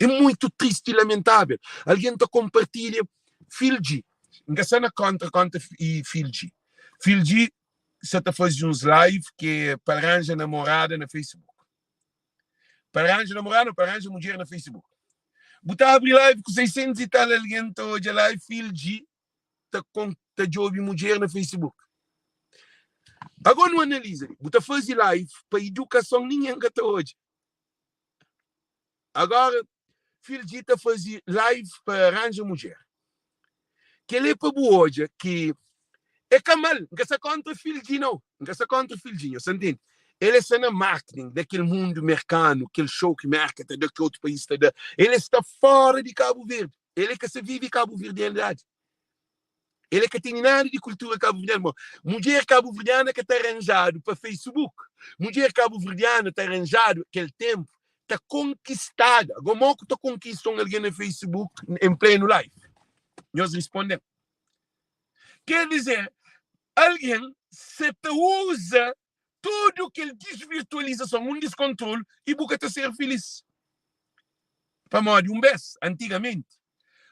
É muito triste e lamentável. Alguém está compartilha Filgi. Engraçado contra Filgi. Filgi você está fazendo uns live que para arranjar namorada no Facebook. Para arranjar namorada ou para arranjar mulher no Facebook. Botar abrir live com 600 e tal alguém está hoje live Filgi está jovem mulher no Facebook. Agora não analisa. Botar fazer live para educação ninguém está hoje. Agora Filgi está fazendo live para arranjar mulher. Que ele é para hoje que é camal, não é contra Filgi não, não é contra Filgi, você entende? Ele está no marketing daquele mundo americano, aquele show que marketa daquele outro país, ele está fora de Cabo Verde, ele é que se vive Cabo Verde em realidade. Ele é que tem nada de cultura cabo-verdiana. Mulher cabo-verdiana que está arranjado para Facebook, mulher cabo-verdiana está arranjado aquele tempo, está conquistada. Como que está conquistando alguém no Facebook em pleno live? Nós respondemos. Quer dizer, alguém se usa tudo que ele desvirtualização, descontrole, e busca ser feliz. Para modo beijo, antigamente,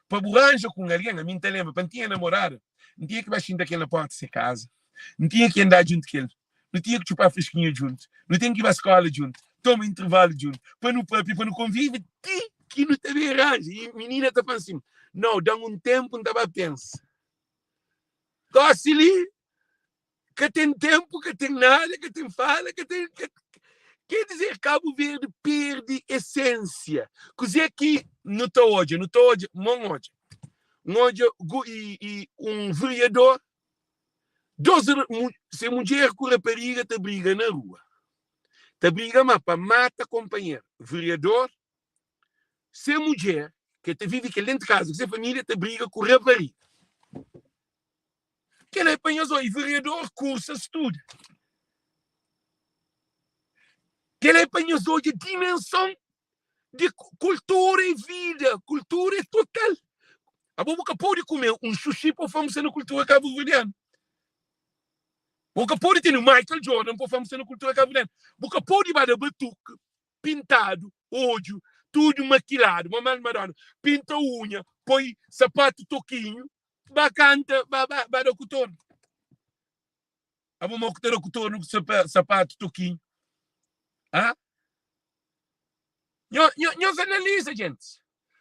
para arranjar com alguém, a mim te lembra, para tinha namorada, não tinha que baixar daquele na porta de sua casa, não tinha que andar junto com ele, não tinha que chupar fresquinho junto, não tinha que ir para a escola junto, toma intervalo junto, para não conviver, que não te arranja. E a menina está falando assim, não, dá tempo, não estava a pensar. Gosta ali, que tem tempo, que tem nada, que tem fala, que tem... Quer dizer, Cabo Verde perde essência. Coisa que não está hoje, e vereador, se mulher com rapariga, te briga na rua. Te briga para mata companheiro. Vereador, se mulher, que te vive aqui dentro de casa, se família, te briga com rapariga. Que ele apanha só, e vereador cursa, estuda. Que ele apanha só de dimensão de cultura e vida, cultura é total. A boca pode comer sushi para fazer na cultura cabo-verdiana. Boca pode ter Michael Jordan para fazer na cultura cabo-verdiana. Boca pode ir para batuque, pintado, ódio, tudo maquilado, mamãe Madonna, pinta unha, põe sapato toquinho, bacanta, vai dar cotorno. A boca ter o cotorno com sapato toquinho. Ah? Nós analisa, gente.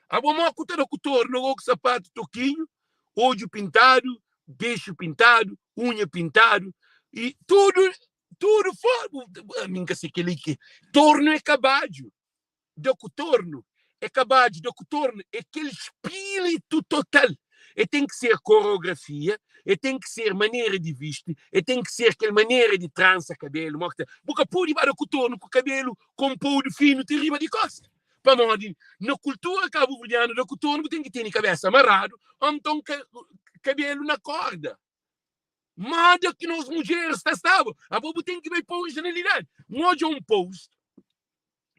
A boca ter o cotorno com sapato toquinho, ódio pintado, beijo pintado, unha pintado, e tudo fora. Minha se que torno é cabádio. Do cotorno é cabádio, do cotorno é aquele espírito total. E tem que ser coreografia, e tem que ser maneira de vestir, e tem que ser aquela maneira de trança cabelo. Porque pode ir para o cotorno com o cabelo com pão fino de riba de costa. Para nós, na cultura cabo-verdiana, do cotorno tem que ter a cabeça amarrado, então cabelo na corda. Moda que nós mulheres estavam. A bobo tem que ver para a originalidade. Moda post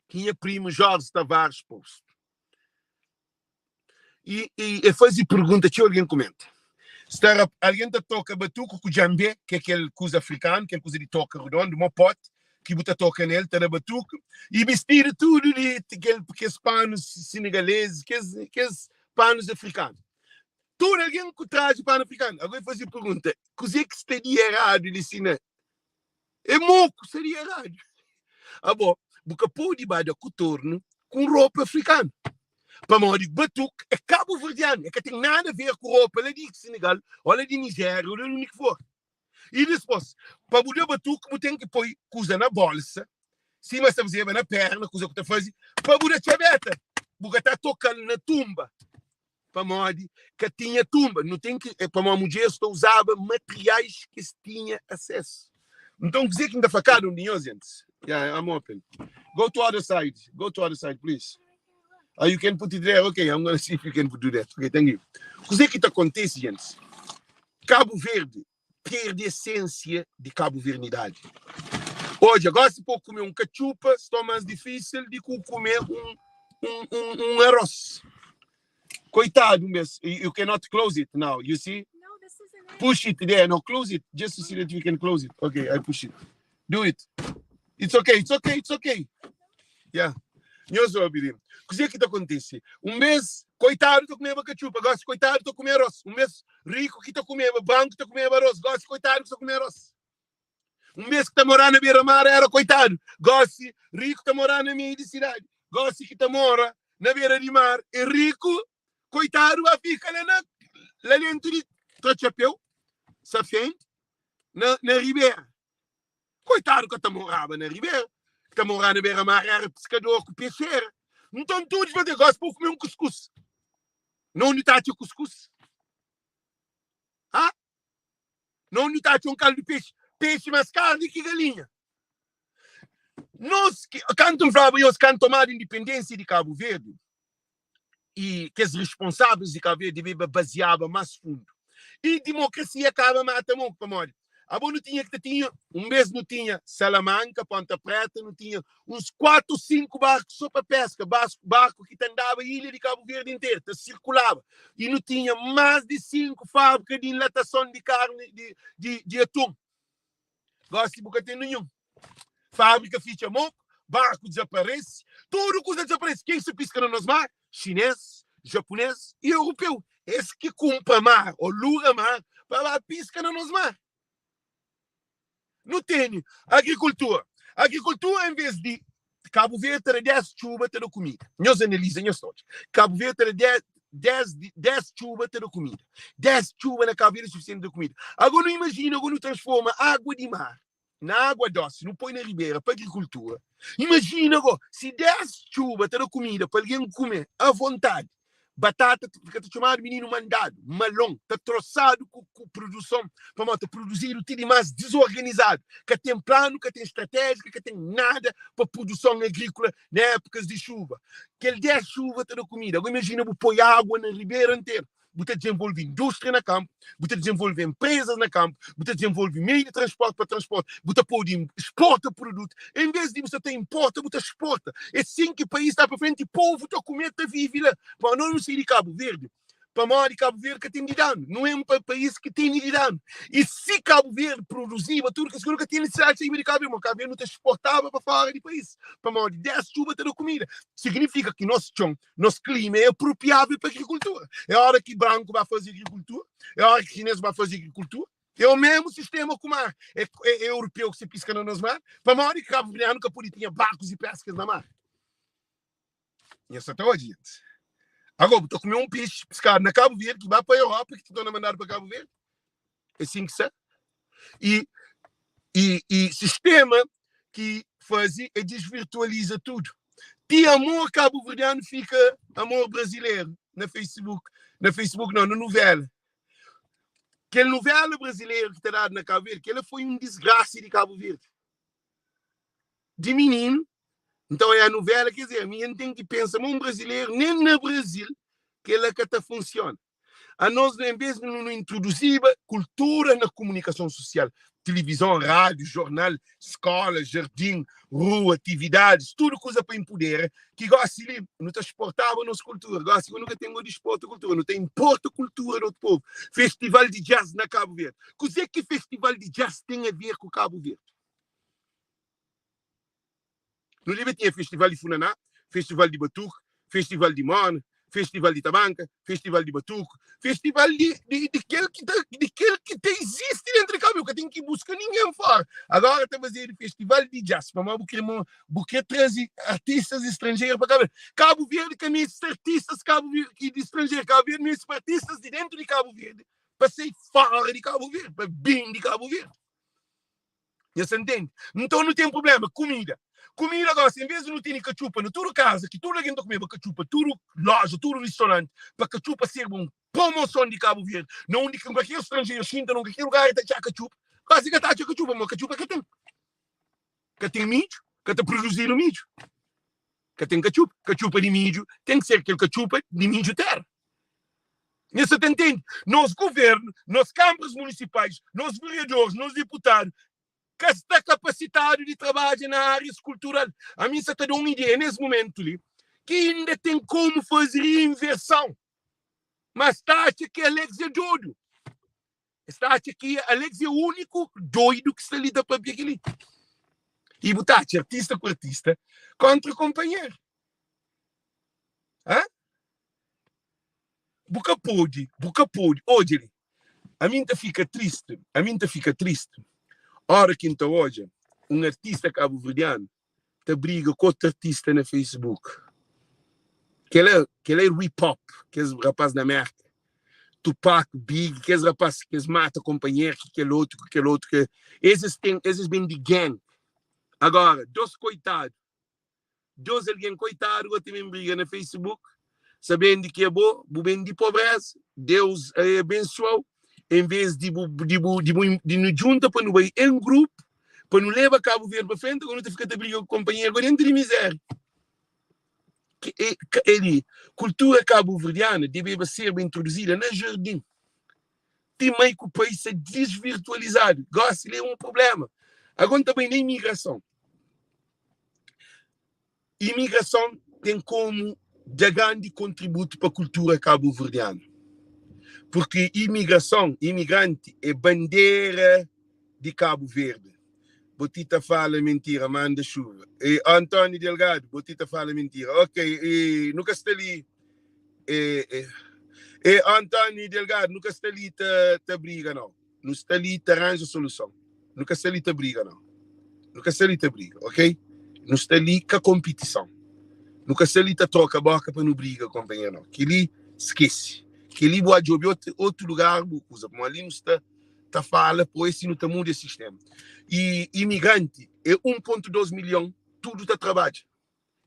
que a primo Jorge Tavares post. E faz pergunta, se alguém comenta. Está alguém que toca batuque com o jambé, que é aquele coisa africano, aquele coisa de toca redondo, uma pote, que bota toca nele, está na batuque, e vestir tudo de aqueles panos senegaleses, aqueles panos africanos. Todo alguém que traz pano africano. Agora faz pergunta, coisa que estaria errado de ensinar? É moco, seria errado. Ah, bom, porque pode ir para o cotorno com roupa africana. Para morrer batuque é cabo-verdiano, é que tem nada a ver com roupa, ela é de Senegal, ou ela é de Nigéria, ou ela é de que for. E depois, para poder batuque, você tem que pôr coisa na bolsa, se você fazer na perna, coisa que você faz, para poder te aberta, porque está tocando na tumba. Para morrer, que tinha tumba, não tem que, para uma mulher, só usava materiais que se tinha acesso. Então, dizer que ainda facado um dinheiro, gente. Yeah, I'm open. Go to other side. Go to other side, please. You can put it there. Okay, I'm going to see if you can do that. Okay, thank you. O que acontece, gente? Cabo Verde perde a essência de cabo-verdidade. Hoje, agora se pode comer cachupa, está mais difícil de comer arroz. Coitado mesmo. You cannot close it now, you see? No, this isn't it. Push it there. No, close it. Just to see that you can close it. Okay, I push it. Do it. It's okay, it's okay, it's okay. Yeah. Eu sou obediente. O que acontece? Mês, coitado, estou comendo cachupa. Gosto, coitado, estou comendo arroz. Mês, rico que estou comendo, banco que estou comendo arroz. Gosto, coitado, estou comendo arroz. Mês que está morando na beira-mar era coitado. Gosto, rico que está morando na meio de cidade. Gosto que está morando na beira de mar. É rico, coitado, vai ficar lá dentro de Trachapéu, Safém, na Ribeira. Coitado que está morando na Ribeira. Que está morando na beira-mar era pescador com peixeira. Então todos vão ter gosto para comer cuscuz. Não está a cuscuz. Ah? Não está a caldo de peixe. Peixe mais carne que galinha. Nós, quando falávamos que tomar a independência de Cabo Verde, e que os responsáveis de Cabo Verde devem basear mais fundo. E democracia acaba matando para morrer. A boa não tinha mês não tinha Salamanca, Ponta Preta, não tinha uns 4, 5 barcos só para pesca, barco que andava a ilha de Cabo Verde inteira, circulava. E não tinha mais de 5 fábricas de enlatação de carne de atum. Gosto de boca tem nenhum. Fábrica ficha moco, barco desaparece, tudo coisa desaparece. Quem se pisca no nosso mar? Chinês, japonês e europeu. Esse que compra mar ou luga mar para lá pisca no nosso mar. Não tem agricultura. Agricultura, em vez de Cabo Verde ter 10 chuvas, ter comida. Nós analisamos isso. Cabo Verde ter 10 chuvas, ter comida. 10 chuvas na Cabo Verde é suficiente de comida. Agora não imagina, agora não transforma água de mar na água doce, não põe na ribeira para agricultura. Imagina agora, se 10 chuvas ter comida para alguém comer à vontade. Batata fica chamado menino mandado, malão, está troçado com produção, para produzir o tudo mais desorganizado, que tem plano, que tem estratégia, que tem nada para produção agrícola na épocas de chuva. Aquele 10 chuva tem comida. Agora imagina, vou pôr água na ribeira inteira. você desenvolve indústria na campo, você desenvolve empresas na campo, você desenvolve meio de transporte para transporte, você pode exportar produto. Em vez de você ter importa, você exporta. É assim que o país está para frente, o povo está comendo, está vive lá. Para nós não sair de Cabo Verde, para nós de Cabo Verde que tem de dano. Não é um país que tem de dano. E se Cabo Verde produzia tudo que seguro que tem necessidade de sair de Cabo Verde, mas Cabo Verde não te exportava para fora do país. Para nós de 10 chuva ter comida. Significa que nosso clima é apropriável para a agricultura. É a hora que branco vai fazer agricultura, é a hora que chinês vai fazer agricultura. É o mesmo sistema que o mar. É europeu que se pisca nas mares. Para nós de Cabo Verde nunca podia ter barcos e pescas na mar. E essa está gente. Agora, estou comendo um peixe pescado na Cabo Verde, que vai para a Europa, que estou mandando para Cabo Verde. É assim que se. E sistema que faz e desvirtualiza tudo. E amor cabo-verdiano fica amor brasileiro na Facebook. Na Facebook não, na novela. Aquela novela brasileira que está dada na Cabo Verde, que ela foi um desgraça de Cabo Verde. De menino. Então é a novela, quer dizer, a menina tem que pensar, um brasileiro, nem no Brasil, que ela que funciona. A nós, em vez de não introduzir cultura na comunicação social, televisão, rádio, jornal, escola, jardim, rua, atividades, tudo coisa para empoderar, que gosta de não está exportava a nossa cultura, gosta de nunca tem de exportar cultura, não tem importa cultura do outro povo. Festival de jazz na Cabo Verde. O que é que festival de jazz tem a ver com Cabo Verde? No livro tinha festival de Funaná, festival de Batuque, festival de Mona, festival de Tabanca, festival de Batuque, festival de aquele que existe dentro de Cabo Verde, que tem que buscar ninguém fora. Agora está fazendo festival de jazz, para porque trazer artistas estrangeiros para Cabo Verde. Cabo Verde, que esses artistas de estrangeiros, Cabo Verde, esses artistas de dentro de Cabo Verde, para ser fora de Cabo Verde, para bem de Cabo Verde. Você entende? Então não tem problema, comida. Comida agora, em vez de não ter cachupa, na tua casa, que toda a gente come cachupa, tudo loja, tudo restaurante, para cachupa ser uma promoção de Cabo Verde, não de qualquer estrangeiro, chinta, não qualquer lugar está a cachupa. Quase que está a cachupa, mas cachupa que tem. Que tem mídio, que está produzindo mídio. Que tem cachupa. Cachupa de mídio tem que ser aquele cachupa de mídio terra. Você entende? Nos governos, nos câmaras municipais, nos vereadores, nos deputados, que está capacitado de trabalho na área cultural. A mim, você está dando uma ideia nesse momento ali, que ainda tem como fazer inversão. Mas está achando que Alex é doido. Está achando que Alex é o único doido que está ali da papel ali. E botar artista com artista contra companheiro. Hã? Boca pode. Hoje, a mim fica triste. Hora que então hoje, um artista cabo-verdiano te briga com outro artista no Facebook. Que ele é hip-hop, que é rapaz da América. Tupac, Big, que é rapaz que mata companheiro, que é outro. Que... Esses vêm de gang. Agora, dois coitados. Alguém coitado, outro também briga no Facebook, sabendo que é bom, bem de pobreza, Deus abençoou. Em vez de nos juntar para nos ir em grupo, para nos levar a Cabo Verde para frente, agora não fica a brigar com o companheiro, agora entra de miséria. Cultura cabo-verdiana deve ser introduzida na jardim. Tem meio que o país é desvirtualizado. Gosta de um problema. Agora também na imigração. Imigração tem como de grande contributo para a cultura cabo-verdiana. Porque imigrante é bandeira de Cabo Verde. Botita fala mentira, manda chuva. E Antônio Delgado, Botita fala mentira. Ok, e nunca está ali. Antônio Delgado, nunca está ali te briga, não. Não está ali te arranja solução. Nunca está ali te briga, não. Nunca está ali te briga, ok? Não está ali com a competição. Nunca está ali te troca a boca para não briga, companheiro, não. Que ali, esquece. Que ali boa job outro lugar, usa. Mas ali não está fala, pois se não está mundo esse sistema. E imigrante é 1,2 milhão, tudo está trabalho.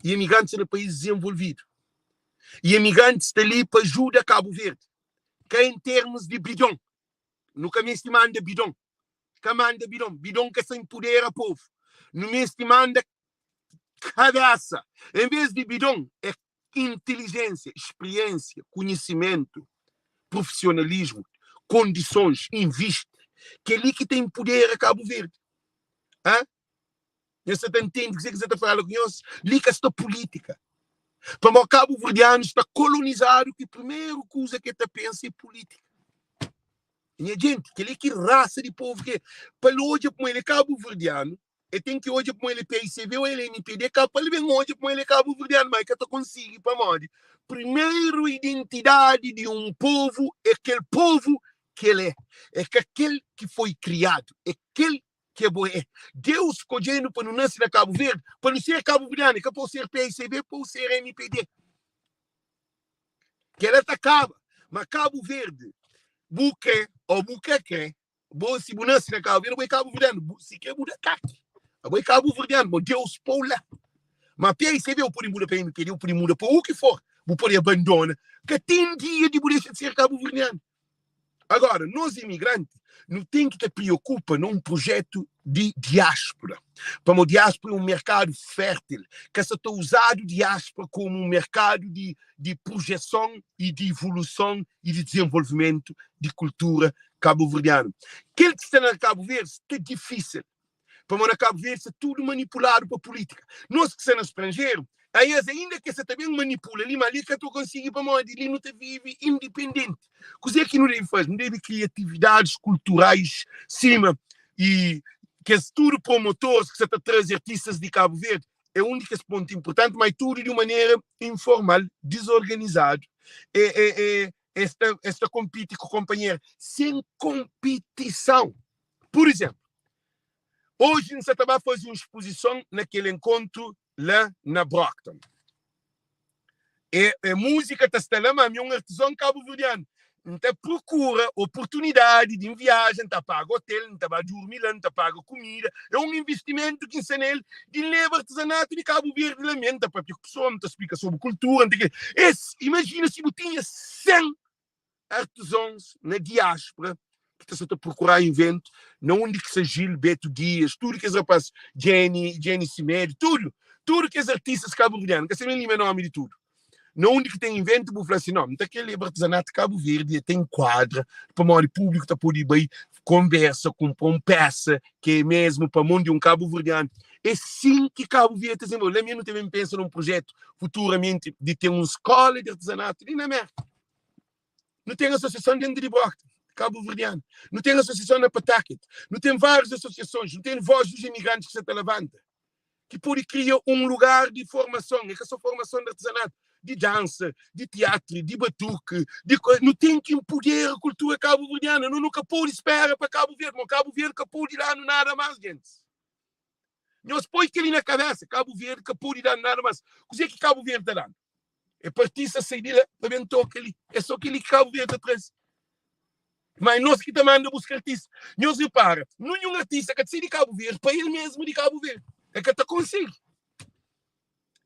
E imigrantes no país desenvolvido. E imigrantes estão ali para ajudar Cabo Verde. Que é em termos de bidão. Nunca me estimando bidão. Que manda bidão. Bidão que se empodera o povo. Não me estimando cabeça. Em vez de bidão, é inteligência, experiência, conhecimento. profissionalismo, condições, investe, que é ali que tem poder a Cabo Verde. Você entende que você está falando com nós? Ali que esta política. Para o Cabo Verdeano está colonizado, que a primeira coisa que está pensa é política. E gente, que ele que raça de povo que para hoje como ele é Cabo Verdeano, e tem que hoje como ele PICV ou ele NPD, para ele vem hoje como ele é Cabo Verdeano, mas que tu consegue para onde? Primeiro identidade de um povo é aquele povo que ele é aquele que foi criado, é aquele que é bom. Deus escolhendo para não nascer na Cabo Verde, para não ser Cabo Verdeano, que pode ser PICV, pode ser NPD. Que ele atacava, mas Cabo Verde buque ou buqueque, bom se nascer na Cabo Verde, vai Cabo Verdeano, se quer mudar caqui, vai Cabo Verdeano, mas Deus pôr lá. Mas PICV eu podia mudar para NPD, eu podia mudar para o que for, eu podia abandonar, que tem dia de mudar de ser Cabo Verdeano. Agora, nós imigrantes, não tem que te preocupar num projeto de diáspora. Para a diáspora é um mercado fértil, que se está usado diáspora como um mercado de projeção e de evolução e de desenvolvimento de cultura cabo-verdiana. Aquele que está na Cabo Verde é difícil. Para na Cabo Verde é tudo manipulado para a política. Nós que estamos no estrangeiro, aí ainda que você também manipula ali, mas ali que tu consegue para onde ele não te vive independente. Coisa que não deve fazer, não deve criatividades culturais cima e que é tudo promotores que você está trazendo artistas de Cabo Verde é o único ponto importante, mas tudo de uma maneira informal, desorganizado. Esta compete com o companheiro sem competição. Por exemplo, hoje você estava a fazer uma exposição naquele encontro lá na Brockton. E a música está lá, mas é um artesão cabo-verdiano. Então procura oportunidade de viagem, tá paga hotel, tá paga dormir lá, tá paga comida. É um investimento que ensina ele de levar artesanato de Cabo Verde lá mesmo, para que a pessoa não explica sobre cultura. Imagina se eu tinha 100 artesãos na diáspora que está a procurar invento, não onde que seja Gilberto Dias, tudo que os rapazes, Jenny Cimério, tudo que os artistas cabo-verdianos, que sempre lembra o nome de tudo. Não onde que tem invento, vou falar assim, não, está aquele artesanato Cabo Verde, tem quadra, para o público está por aí, conversa, compra uma peça, que é mesmo para o mundo de um cabo-verdiano. É sim que Cabo Verde desenvolve. Eu não também penso num projeto futuramente de ter uma escola de artesanato ali na América. Não tem associação dentro de Brockton, cabo-verdiano. Não tem associação na Pawtucket. Não tem várias associações. Não tem voz dos imigrantes que se levanta. Que pode criar um lugar de formação. É que essa formação de artesanato, de dança, de teatro, de batuque, não tem que empoderar a cultura cabo-verdiana. Não nunca pode esperar para Cabo Verde. Mas Cabo Verde que pode ir lá no nada mais, gente. Nós põe aquilo na cabeça. Cabo Verde que pode ir lá no nada mais. O que é que Cabo Verde está dando? É partir-se a sair de lá, aventou aquele. É só aquele que Cabo Verde atrás. Mas nós que também andamos buscar artistas. Nós repara, nenhum artista que sai de Cabo Verde para ele mesmo de Cabo Verde. É que até consegue.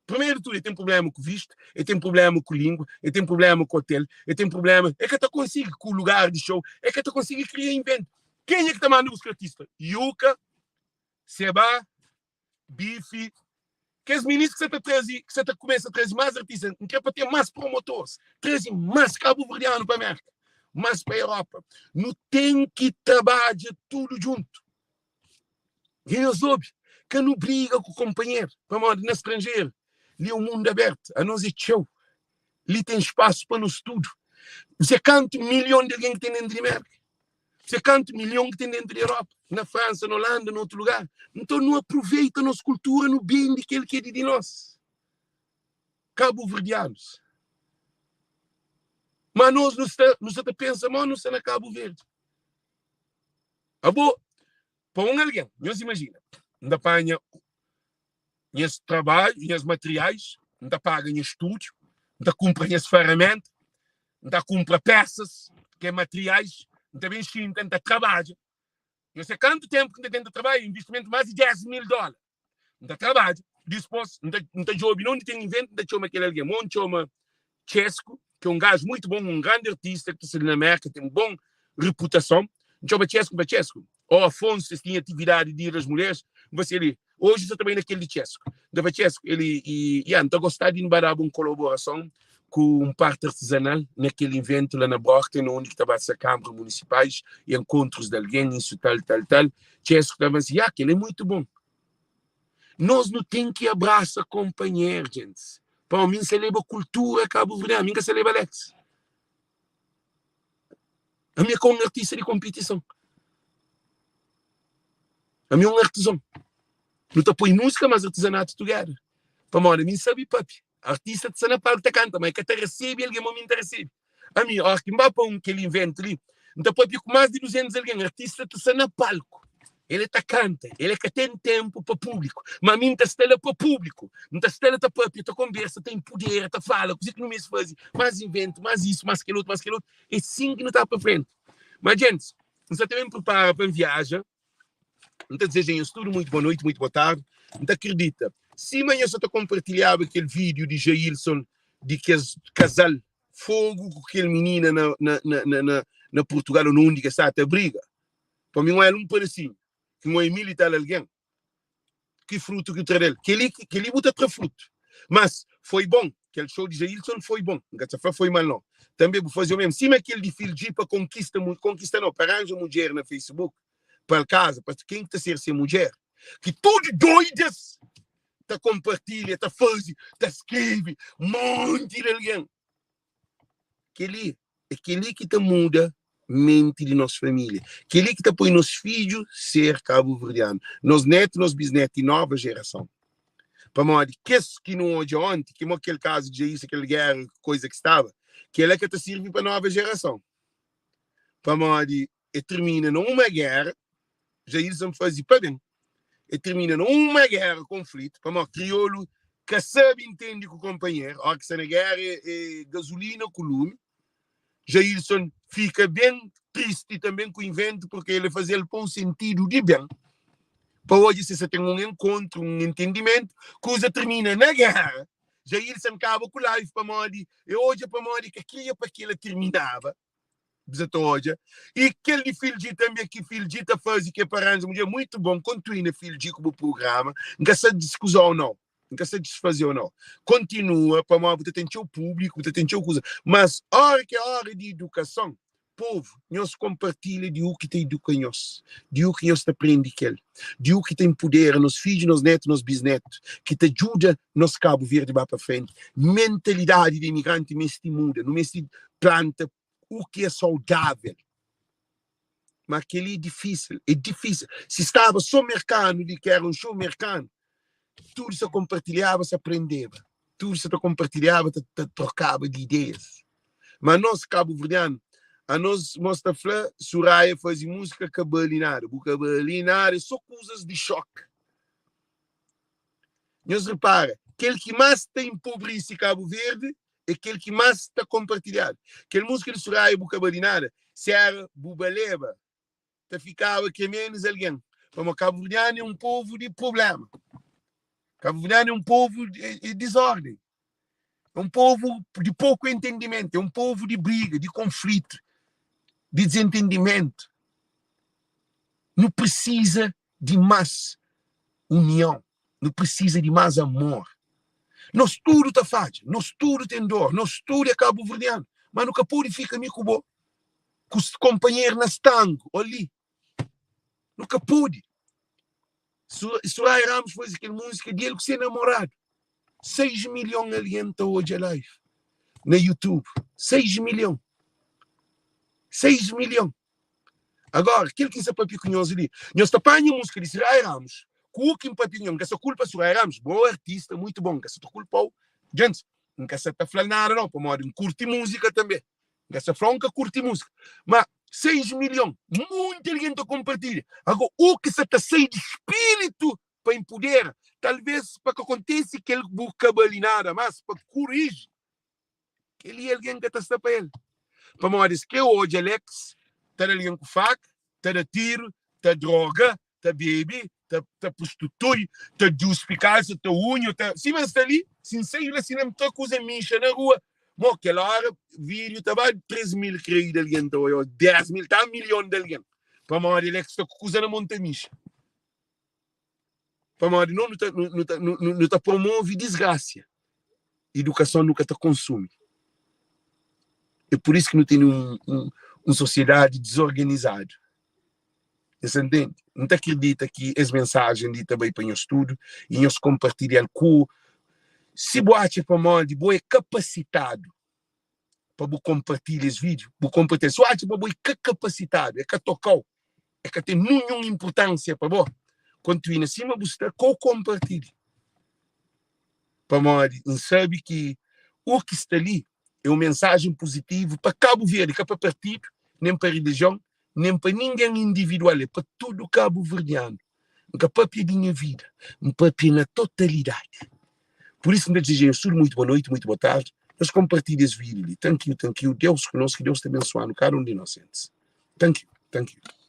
Primeiro de tudo, ele tem problema com visto, ele tem problema com língua, ele tem problema com hotel, ele tem problema. É que até consegue com o lugar de show, é que até consegue criar invento. Quem é que também anda buscar artista? Yuca, Seba, Bife. Que os ministros que você começa a trazer mais artistas, que é para ter mais promotores, trazer mais cabo-verdiano para a América, mais para a Europa. Não tem que trabalhar tudo junto. E eu soube que não briga com o companheiro, para modo no estrangeiro. Ali é um mundo aberto, a nós é show. Ali tem espaço para nós tudo. Você canta 1 milhão de alguém que tem dentro da América. Você canta 1 milhão que tem dentro da Europa, na França, na Holanda, em outro lugar. Então não aproveita a nossa cultura no bem daquele que é de nós. Cabo-verdianos. Mas nós não estamos pensando, não está na Cabo Verde. Para alguém, nós imagina, ainda apanha esse trabalho, esses materiais, ainda paga em estúdio, ainda compra esse ferramenta, ainda compra peças, que é materiais, ainda bem sim, ainda trabalha. Não sei quanto tempo que ainda tenta trabalhar, investimento mais de $10 mil. Ainda trabalha, disposto, ainda joga, não tem invento, ainda chama aquele alguém, não chama Chesco, que é um gajo muito bom, um grande artista, que está na América, tem uma boa reputação. Chama Chesco. O Afonso tinha atividade de ir às mulheres, você ali. Hoje está também naquele de Chesco. Da Chesco, ele está gostando de embarabar uma colaboração com parte artesanal, naquele evento lá na Borta, onde estava essa Câmara Municipais, e encontros de alguém, isso, tal. Tinha escutado assim, aquele é muito bom. Nós não temos que abraçar companheiro, gente. Para mim, celebra cultura cabo-verdiana, a mim que celebra Alex. A minha é um artista de competição. A minha é um artesão. Não te põe música, mas artesanato together. Para mim, sabe, papi. Artista de sana para canta, mas que te recebe, alguém momento recebe. A mim, ó, que me para um que ele inventa ali, não te põe com mais de 200 alguém, artista de sana palco. Ele te canta, ele que tem tempo para público, mas a mim te estela para público, não te estela para papi, te conversa, tem poder, te fala, coisa que não me faz, mais invento, mais isso, mais aquilo outro, é assim que não está para frente. Mas, gente, você também prepara para uma viagem, não te desejem tudo muito boa noite, muito boa tarde, não te acredita. Se amanhã só te compartilhava aquele vídeo de Jailson, de que casal fogo com aquele menina na Portugal, onde que está a briga, para mim não é um pedacinho, que não é militar alguém, que fruto que traz que ele bota para fruto. Mas foi bom, aquele show de Jailson foi bom, não foi mal não. Também vou fazer o mesmo. Se aquele de Filgi para conquista não, para arranjar mulher na Facebook, para casa, para quem está ser mulher, que tudo doidas, tá compartilha, tá faz, tá escreve, um monte de alguém. Aquele que tá muda mente de nossa família. Aquele que tá põe nos filhos ser cabo-verdiano. Nos netos, nos bisnetos e nova geração. Para modo que não hoje ontem, que aquele caso de isso, aquela guerra, coisa que estava, que ele é que tá serve para nova geração. Para modo e termina numa guerra, já isso me fazia para bem. E termina numa guerra, conflito, para modo crioulo que sabe entende com o companheiro, ó que se na guerra é gasolina com lume. Jailson fica bem triste também com o invento, porque ele fazia ele com sentido de bem. Para hoje, se você tem um encontro, um entendimento, coisa termina na guerra. Jailson acaba com o live para Modi, e hoje para Modi que queria para que ele terminava. Hoje. E aquele filho também, que filho está fazendo, que é para arranjar mulher muito bom, continua filho como o programa, não quer se discussão ou não. Nunca se desfazer ou não. Continua, para você tem o público, você tem coisa. Mas, hora que é hora de educação, povo, nós compartilha de o que te educa nós, de o que nós te aprende de o que tem poder nos filhos, nos netos, nos bisnetos, que te ajuda nos Cabo Verde para frente. Mentalidade de imigrante me muda, não me planta o que é saudável. Mas aquele é difícil, é difícil. Se estava só mercado, de que era um show mercado, tudo se compartilhava, se aprendeva. Tudo se compartilhava, se trocava de ideias. Mas nós, cabo-verdiano, a nós mostra flã, Soraya fazia música cabelinada. O cabelinada é só coisas de choque. Nós repara, aquele que mais tem empobrecido Cabo Verde é aquele que mais está compartilhado. Aquela música de Soraya, o cabelinada, se era bubaleba, ficava que menos alguém. Como cabo-verdiano é um povo de problema. Cabo-verdiano é um povo de desordem, é um povo de pouco entendimento, é um povo de briga, de conflito, de desentendimento. Não precisa de mais união, não precisa de mais amor. Nós tudo está fácil, nós tudo tem dor, nós tudo é cabo-verdiano, mas nunca pode ficar com os companheiros na estanco, ali. Nunca pode. Soraya Ramos fez aquela música dele com seu namorado. 6 milhões ali entra hoje a live. Na YouTube. 6 milhões. 6 milhões. Agora, aquilo que se papi com nós ali. Nós apanhamos a música de Soraya Ramos. Com o que em papi não. Que essa culpa Soraya Ramos. Boa artista, muito bom. Que essa culpa. Gente, não quer se falar nada não. Para modo, curte música também. Que essa franca curte música. Mas 6 milhões. Muita gente compartilha. Agora, o que se está cheio de espírito para empoderar, talvez para que aconteça que ele busca nada, mas para corrigir. Que ele é alguém que está para ele. Para modo, que hoje, Alex, está alguém com faca, está tiro, está droga, está bebe, está prostitui, está justificado, está unha, está... Se você está ali, sincero, assim, não está coisa minha na rua. Mas aquela hora, vídeo estava 3 mil creio de alguém, 10 mil, está 1 milhão de alguém. Para modo, Alex, está com coisa na monta minha. Para modo, não está promove desgraça. Educação nunca está consome. É por isso que não tem uma sociedade desorganizada. Você entende? Não acredita que as mensagens de também para o estudo e nós compartilhar com se boate para mim, boa é capacitado para compartilhar esse vídeo, para compartilhar. Se boate para boa é capacitado, é que tocou, é que tem nenhuma importância para boa. Quando tu ir em cima, você compartilha. Para mim, sabe que o que está ali é uma mensagem positiva para Cabo Verde, que é para partido, nem para religião, nem para ninguém individual, é para todo Cabo Verdeano. Um papel de minha vida, um papel na totalidade. Por isso, me desejo muito boa noite, muito boa tarde. Nós compartilhamos esse vídeo. Thank you. Deus conosco, que Deus te abençoe no cada um de nós. Thank you.